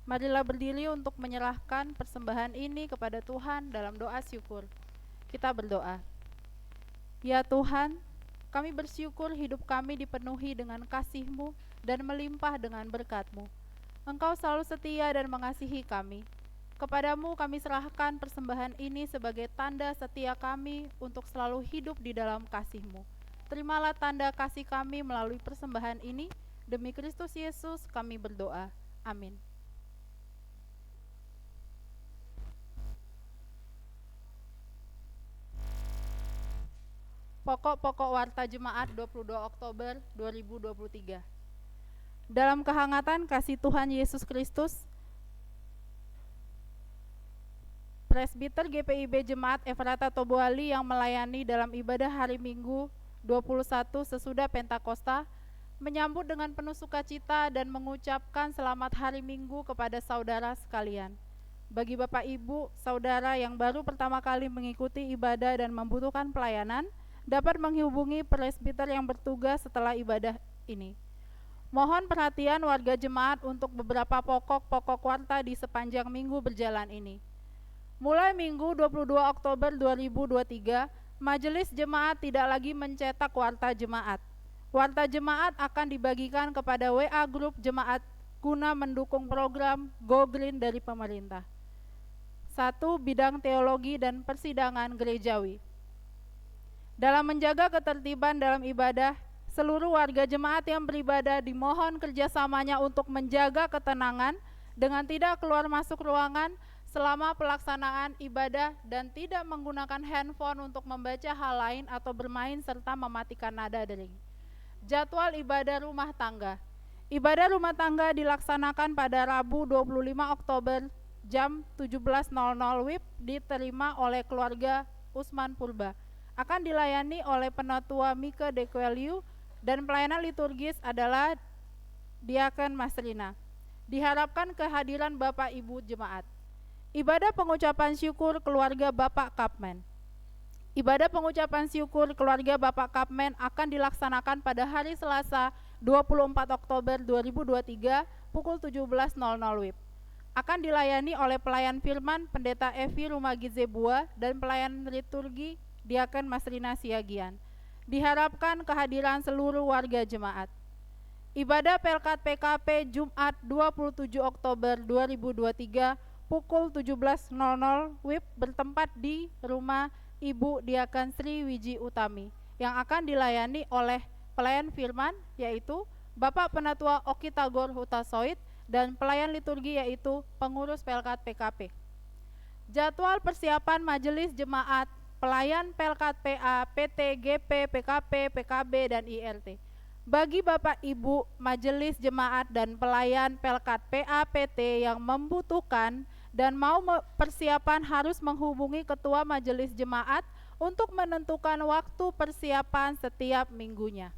Marilah berdiri untuk menyerahkan persembahan ini kepada Tuhan dalam doa syukur. Kita berdoa. Ya Tuhan, kami bersyukur hidup kami dipenuhi dengan kasih-Mu dan melimpah dengan berkat-Mu. Engkau selalu setia dan mengasihi kami. Kepadamu kami serahkan persembahan ini sebagai tanda setia kami untuk selalu hidup di dalam kasih-Mu. Terimalah tanda kasih kami melalui persembahan ini. Demi Kristus Yesus kami berdoa. Amin. Pokok-pokok Warta Jemaat 22 Oktober 2023. Dalam kehangatan kasih Tuhan Yesus Kristus, Presbiter GPIB Jemaat Efrata Tobuali yang melayani dalam ibadah hari Minggu 21 sesudah Pentakosta menyambut dengan penuh sukacita dan mengucapkan selamat hari Minggu kepada saudara sekalian. Bagi Bapak Ibu, saudara yang baru pertama kali mengikuti ibadah dan membutuhkan pelayanan, dapat menghubungi presbiter yang bertugas setelah ibadah ini. Mohon perhatian warga jemaat untuk beberapa pokok-pokok warta di sepanjang minggu berjalan ini. Mulai Minggu 22 Oktober 2023, Majelis Jemaat tidak lagi mencetak warta jemaat. Warta jemaat akan dibagikan kepada WA Grup Jemaat guna mendukung program Go Green dari pemerintah. 1. Bidang teologi dan persidangan gerejawi. Dalam menjaga ketertiban dalam ibadah, seluruh warga jemaat yang beribadah dimohon kerjasamanya untuk menjaga ketenangan dengan tidak keluar masuk ruangan selama pelaksanaan ibadah dan tidak menggunakan handphone untuk membaca hal lain atau bermain serta mematikan nada dering. Jadwal ibadah rumah tangga. Ibadah rumah tangga dilaksanakan pada Rabu 25 Oktober jam 17.00 WIB diterima oleh keluarga Usman Purba. Akan dilayani oleh Penatua Mika Dekweliu dan pelayanan liturgis adalah Diaken Masrina. Diharapkan kehadiran Bapak Ibu Jemaat. Ibadah pengucapan syukur keluarga Bapak Kapmen. Ibadah pengucapan syukur keluarga Bapak Kapmen akan dilaksanakan pada hari Selasa 24 Oktober 2023 pukul 17.00 WIB. Akan dilayani oleh pelayan firman Pendeta Evi Rumagi Zebua dan pelayan liturgi Diaken Masrina Siagian. Diharapkan kehadiran seluruh warga jemaat. Ibadah Pelkat PKP Jumat 27 Oktober 2023 pukul 17.00 WIB bertempat di rumah Ibu Diaken Sri Wiji Utami yang akan dilayani oleh pelayan firman yaitu Bapak Penatua Oki Tagor Hutasoid dan pelayan liturgi yaitu pengurus Pelkat PKP. Jadwal persiapan majelis jemaat, pelayan Pelkat PA, PT, GP, PKP, PKB, dan IRT. Bagi Bapak Ibu majelis jemaat dan pelayan Pelkat PA, PT yang membutuhkan dan mau persiapan harus menghubungi ketua majelis jemaat untuk menentukan waktu persiapan setiap minggunya.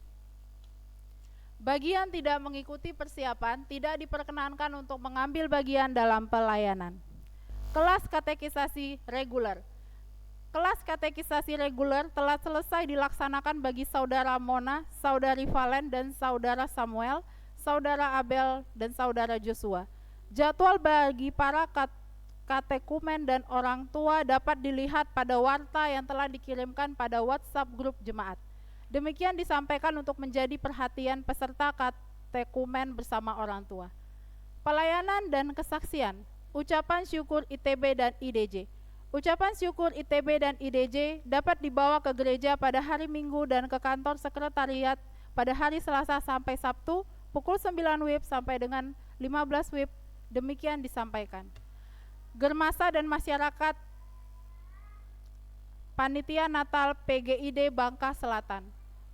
Bagi yang tidak mengikuti persiapan, tidak diperkenankan untuk mengambil bagian dalam pelayanan. Kelas katekisasi reguler. Kelas katekisasi reguler telah selesai dilaksanakan bagi saudara Mona, saudari Valen dan saudara Samuel, saudara Abel dan saudara Joshua. Jadwal bagi para katekumen dan orang tua dapat dilihat pada warta yang telah dikirimkan pada WhatsApp grup jemaat. Demikian disampaikan untuk menjadi perhatian peserta katekumen bersama orang tua. Pelayanan dan kesaksian. Ucapan syukur ITB dan IDJ. Ucapan syukur ITB dan IDJ dapat dibawa ke gereja pada hari Minggu dan ke kantor sekretariat pada hari Selasa sampai Sabtu pukul 9 WIB sampai dengan 15 WIB. Demikian disampaikan. Germasa dan masyarakat Panitia Natal PGID Bangka Selatan.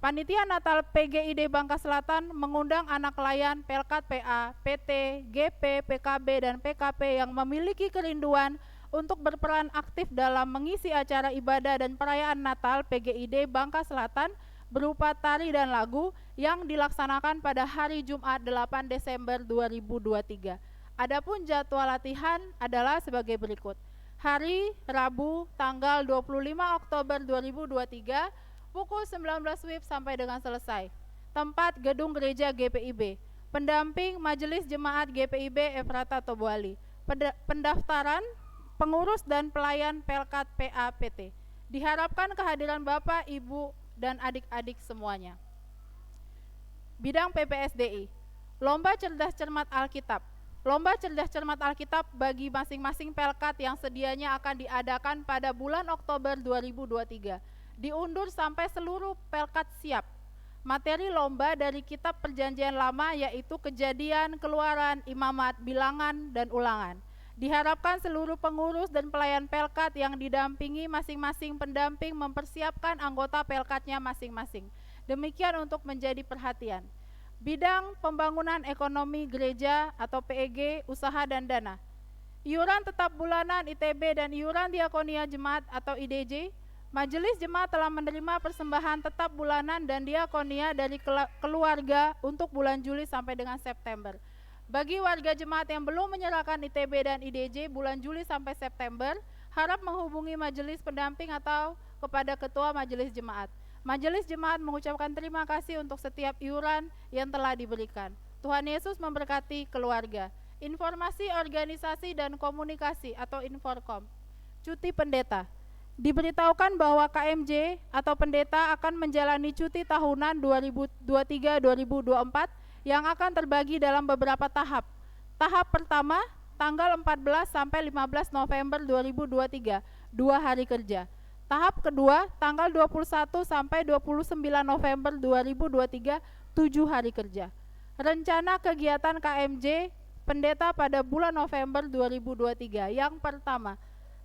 Panitia Natal PGID Bangka Selatan mengundang anak layan Pelkat PA, PT, GP, PKB, dan PKP yang memiliki kerinduan untuk berperan aktif dalam mengisi acara ibadah dan perayaan Natal PGID Bangka Selatan berupa tari dan lagu yang dilaksanakan pada hari Jumat 8 Desember 2023. Adapun jadwal latihan adalah sebagai berikut. Hari Rabu tanggal 25 Oktober 2023 pukul 19 WIB sampai dengan selesai. Tempat Gedung Gereja GPIB. pendamping Majelis Jemaat GPIB Efrata Tobuali, pendaftaran pengurus dan pelayan Pelkat PAPT. Diharapkan kehadiran Bapak, Ibu, dan adik-adik semuanya. Bidang PPSDI, Lomba Cerdas Cermat Alkitab. Lomba Cerdas Cermat Alkitab bagi masing-masing Pelkat yang sedianya akan diadakan pada bulan Oktober 2023. Diundur sampai seluruh Pelkat siap. Materi lomba dari Kitab Perjanjian Lama yaitu Kejadian, Keluaran, Imamat, Bilangan, dan Ulangan. Diharapkan seluruh pengurus dan pelayan Pelkat yang didampingi masing-masing pendamping mempersiapkan anggota Pelkatnya masing-masing. Demikian untuk menjadi perhatian. Bidang Pembangunan Ekonomi Gereja atau PEG, Usaha dan Dana. Iuran tetap bulanan ITB dan iuran Diakonia Jemaat atau IDJ. Majelis Jemaat telah menerima persembahan tetap bulanan dan diakonia dari keluarga untuk bulan Juli sampai dengan September. Bagi warga jemaat yang belum menyerahkan ITB dan IDJ bulan Juli sampai September, harap menghubungi majelis pendamping atau kepada ketua majelis jemaat. Majelis Jemaat mengucapkan terima kasih untuk setiap iuran yang telah diberikan. Tuhan Yesus memberkati keluarga. Informasi organisasi dan komunikasi atau Inforkom. Cuti pendeta. Diberitahukan bahwa KMJ atau pendeta akan menjalani cuti tahunan 2023-2024 yang akan terbagi dalam beberapa tahap. Tahap pertama, tanggal 14 sampai 15 November 2023, 2 hari kerja. Tahap kedua, tanggal 21 sampai 29 November 2023, 7 hari kerja. Rencana kegiatan KMJ pendeta pada bulan November 2023. Yang pertama,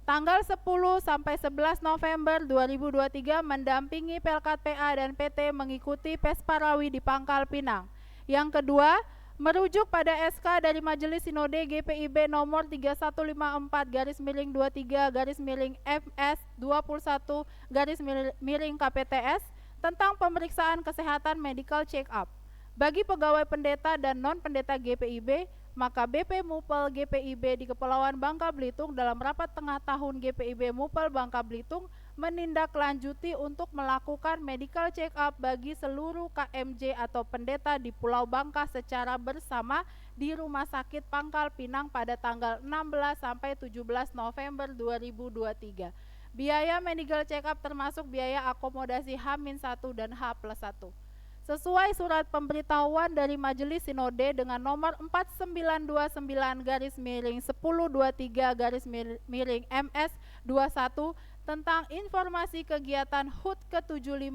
tanggal 10 sampai 11 November 2023 mendampingi Pelkat PA dan PT mengikuti Pesparawi di Pangkal Pinang. Yang kedua, merujuk pada SK dari Majelis Sinode GPIB nomor 3154-MS-21-KPTS tentang pemeriksaan kesehatan medical check up. Bagi pegawai pendeta dan non-pendeta GPIB, maka BP Mupel GPIB di Kepulauan Bangka Belitung dalam rapat tengah tahun GPIB Mupel Bangka Belitung menindaklanjuti untuk melakukan medical check up bagi seluruh KMJ atau pendeta di Pulau Bangka secara bersama di Rumah Sakit Pangkal Pinang pada tanggal 16 sampai 17 November 2023. Biaya medical check up termasuk biaya akomodasi H-1 dan H+1. Sesuai surat pemberitahuan dari Majelis Sinode dengan nomor 4929-1023-MS21 tentang informasi kegiatan HUT ke-75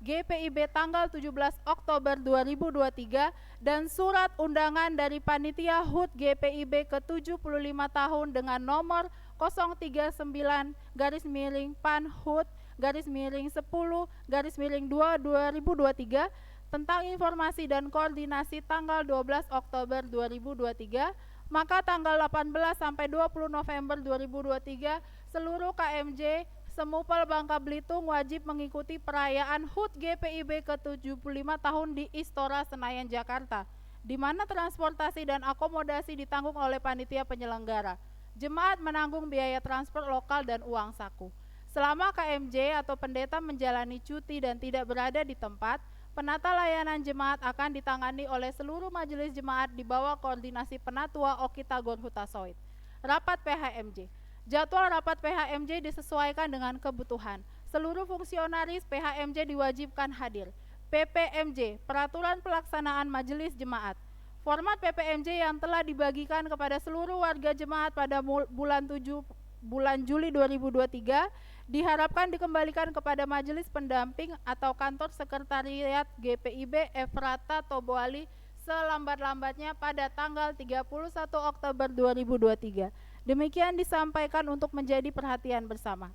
GPIB tanggal 17 Oktober 2023 dan surat undangan dari Panitia HUT GPIB ke-75 tahun dengan nomor 039-PAN-HUT-10-2-2023 tentang informasi dan koordinasi tanggal 12 Oktober 2023, maka tanggal 18 sampai 20 November 2023 seluruh KMJ Semupel Bangka Belitung wajib mengikuti perayaan HUT GPIB ke-75 tahun di Istora Senayan Jakarta, di mana transportasi dan akomodasi ditanggung oleh panitia penyelenggara. Jemaat menanggung biaya transport lokal dan uang saku. Selama KMJ atau pendeta menjalani cuti dan tidak berada di tempat, penata layanan jemaat akan ditangani oleh seluruh majelis jemaat di bawah koordinasi Penatua Okitagon Hutasoid. Rapat PHMJ. Jadwal rapat PHMJ disesuaikan dengan kebutuhan. Seluruh fungsionaris PHMJ diwajibkan hadir. PPMJ, Peraturan Pelaksanaan Majelis Jemaat. Format PPMJ yang telah dibagikan kepada seluruh warga jemaat pada bulan Juli 2023 diharapkan dikembalikan kepada Majelis Pendamping atau Kantor Sekretariat GPIB Efrata Tobuali selambat-lambatnya pada tanggal 31 Oktober 2023. Demikian disampaikan untuk menjadi perhatian bersama.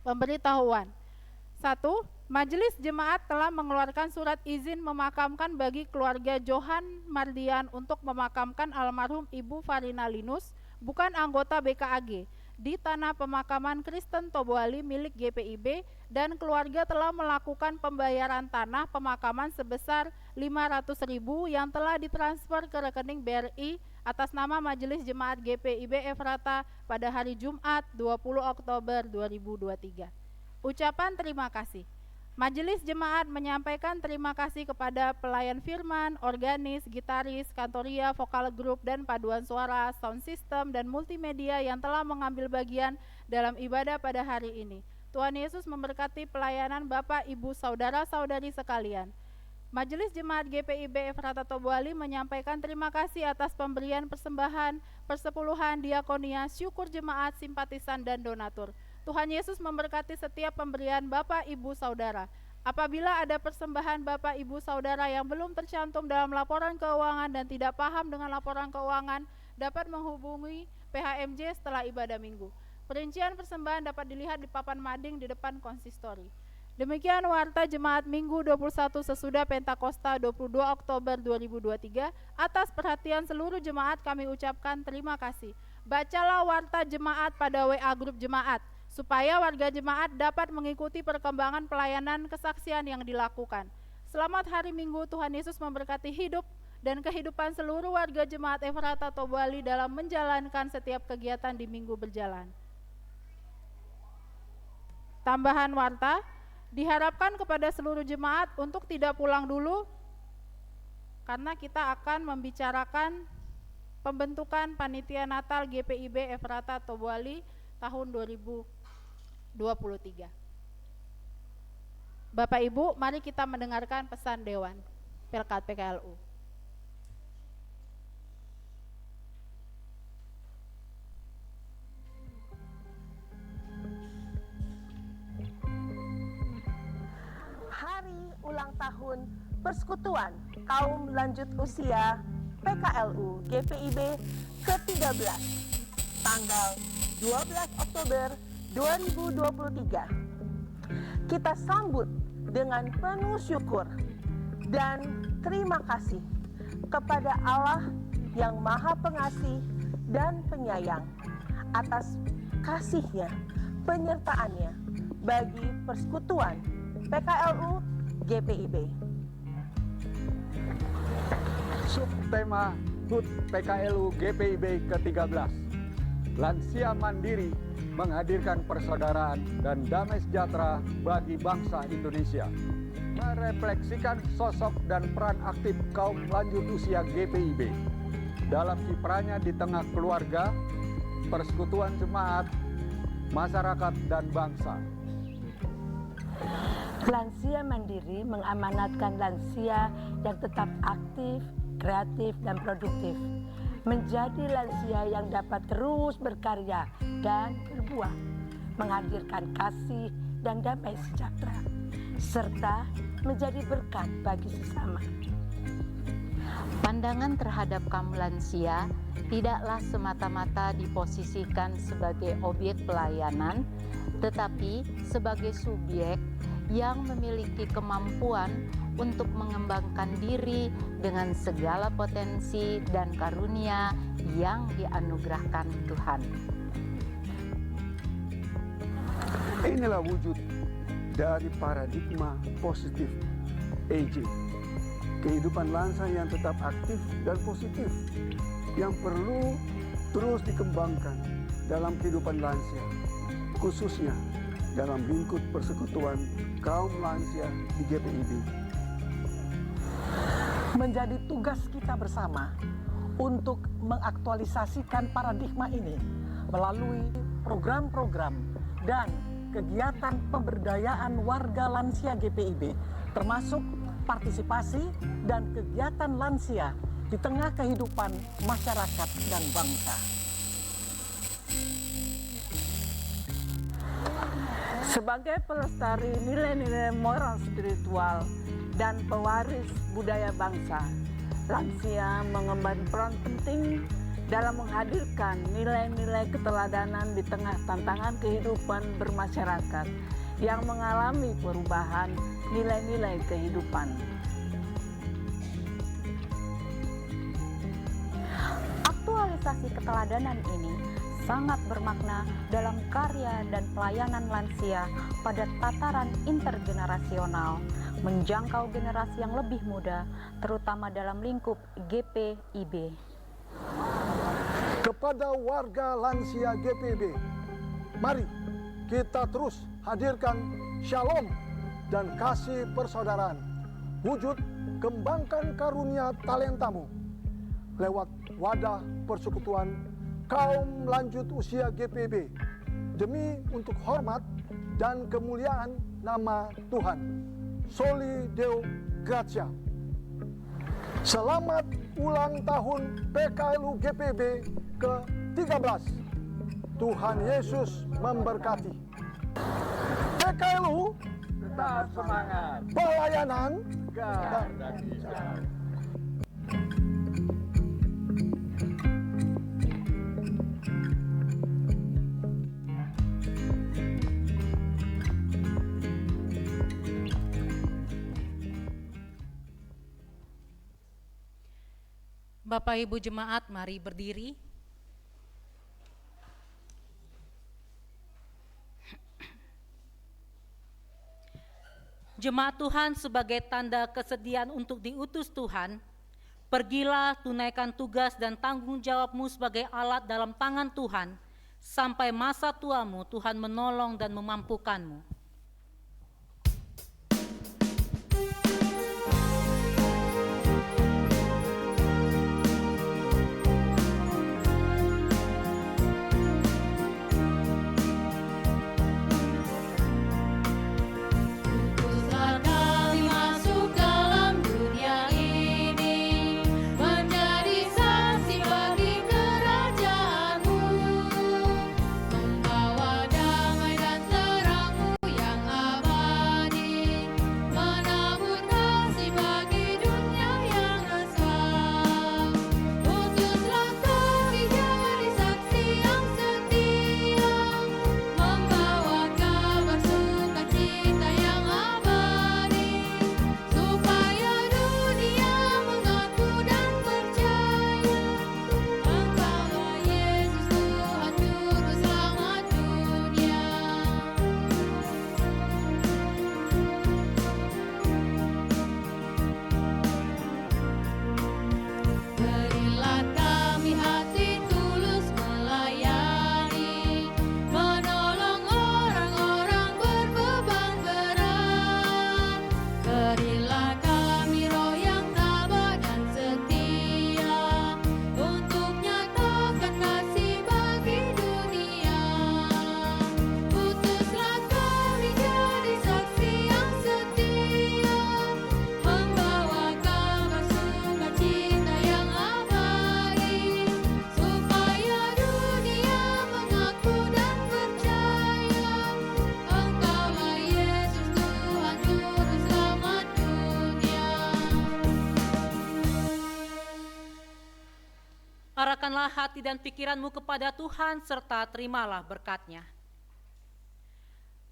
Pemberitahuan. 1. Majelis Jemaat telah mengeluarkan surat izin memakamkan bagi keluarga Johan Mardian untuk memakamkan almarhum Ibu Farina Linus, bukan anggota BKAG, di tanah pemakaman Kristen Tobuali milik GPIB, dan keluarga telah melakukan pembayaran tanah pemakaman sebesar 500.000 yang telah ditransfer ke rekening BRI atas nama Majelis Jemaat GPIB Efrata pada hari Jumat 20 Oktober 2023. Ucapan terima kasih. Majelis Jemaat menyampaikan terima kasih kepada pelayan firman, organis, gitaris, kantoria, vokal grup, dan paduan suara, sound system, dan multimedia yang telah mengambil bagian dalam ibadah pada hari ini. Tuhan Yesus memberkati pelayanan Bapak, Ibu, Saudara-saudari sekalian. Majelis Jemaat GPIB Efrata Tobuali menyampaikan terima kasih atas pemberian persembahan, persepuluhan, diakonia, syukur jemaat, simpatisan, dan donatur. Tuhan Yesus memberkati setiap pemberian Bapak, Ibu, Saudara. Apabila ada persembahan Bapak, Ibu, Saudara yang belum tercantum dalam laporan keuangan dan tidak paham dengan laporan keuangan, dapat menghubungi PHMJ setelah ibadah minggu. Perincian persembahan dapat dilihat di papan mading di depan konsistori. Demikian warta Jemaat Minggu 21 sesudah Pentakosta 22 Oktober 2023. Atas perhatian seluruh jemaat kami ucapkan terima kasih. Bacalah warta jemaat pada WA grup jemaat, supaya warga jemaat dapat mengikuti perkembangan pelayanan kesaksian yang dilakukan. Selamat hari Minggu, Tuhan Yesus memberkati hidup dan kehidupan seluruh warga jemaat Efrata Tobuali dalam menjalankan setiap kegiatan di minggu berjalan. Tambahan warta, diharapkan kepada seluruh jemaat untuk tidak pulang dulu, karena kita akan membicarakan pembentukan Panitia Natal GPIB Efrata Tobuali tahun 2023. Bapak Ibu, mari kita mendengarkan pesan Dewan Pelkat PKLU. Hari ulang tahun Persekutuan Kaum Lanjut Usia PKLU GPIB ke-13 tanggal 12 Oktober 2023. Kita sambut dengan penuh syukur dan terima kasih kepada Allah yang Maha Pengasih dan Penyayang atas kasih-Nya, penyertaan-Nya bagi Persekutuan PKLU GPIB. Subtema HUT PKLU GPIB ke-13, Lansia Mandiri menghadirkan persaudaraan dan damai sejahtera bagi bangsa Indonesia. Merefleksikan sosok dan peran aktif kaum lanjut usia GPIB dalam kiprahnya di tengah keluarga, persekutuan jemaat, masyarakat, dan bangsa. Lansia Mandiri mengamanatkan lansia yang tetap aktif, kreatif, dan produktif, menjadi lansia yang dapat terus berkarya dan berbuah, menghadirkan kasih dan damai sejahtera, serta menjadi berkat bagi sesama. Pandangan terhadap kaum lansia tidaklah semata-mata diposisikan sebagai objek pelayanan, tetapi sebagai subjek yang memiliki kemampuan untuk mengembangkan diri dengan segala potensi dan karunia yang dianugerahkan Tuhan. Inilah wujud dari paradigma positif aging. Kehidupan lansia yang tetap aktif dan positif yang perlu terus dikembangkan dalam kehidupan lansia, khususnya dalam lingkup persekutuan kaum lansia di GPIB. Menjadi tugas kita bersama untuk mengaktualisasikan paradigma ini melalui program-program dan kegiatan pemberdayaan warga lansia GPIB, termasuk partisipasi dan kegiatan lansia di tengah kehidupan masyarakat dan bangsa. Sebagai pelestari nilai-nilai moral spiritual dan pewaris budaya bangsa, lansia mengemban peran penting dalam menghadirkan nilai-nilai keteladanan di tengah tantangan kehidupan bermasyarakat yang mengalami perubahan nilai-nilai kehidupan. Aktualisasi keteladanan ini sangat bermakna dalam karya dan pelayanan lansia pada tataran intergenerasional, menjangkau generasi yang lebih muda, terutama dalam lingkup GPIB. Kepada warga lansia GPIB, mari kita terus hadirkan shalom dan kasih persaudaraan. Wujud kembangkan karunia talentamu lewat wadah persekutuan kaum lanjut usia GPIB demi untuk hormat dan kemuliaan nama Tuhan. Soli Deo Gratia. Selamat ulang tahun PKLU GPIB ke-13. Tuhan Yesus memberkati. PKLU Tetap semangat. pelayanan Garda Hijau. Bapak Ibu jemaat, mari berdiri. Jemaat Tuhan, sebagai tanda kesediaan untuk diutus Tuhan, pergilah tunaikan tugas dan tanggung jawabmu sebagai alat dalam tangan Tuhan, sampai masa tuamu Tuhan menolong dan memampukanmu. Arahkanlah hati dan pikiranmu kepada Tuhan serta terimalah berkat-Nya.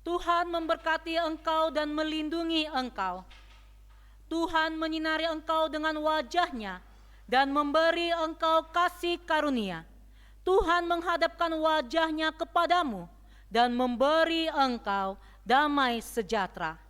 Tuhan memberkati engkau dan melindungi engkau. Tuhan menyinari engkau dengan wajah-Nya dan memberi engkau kasih karunia. Tuhan menghadapkan wajah-Nya kepadamu dan memberi engkau damai sejahtera.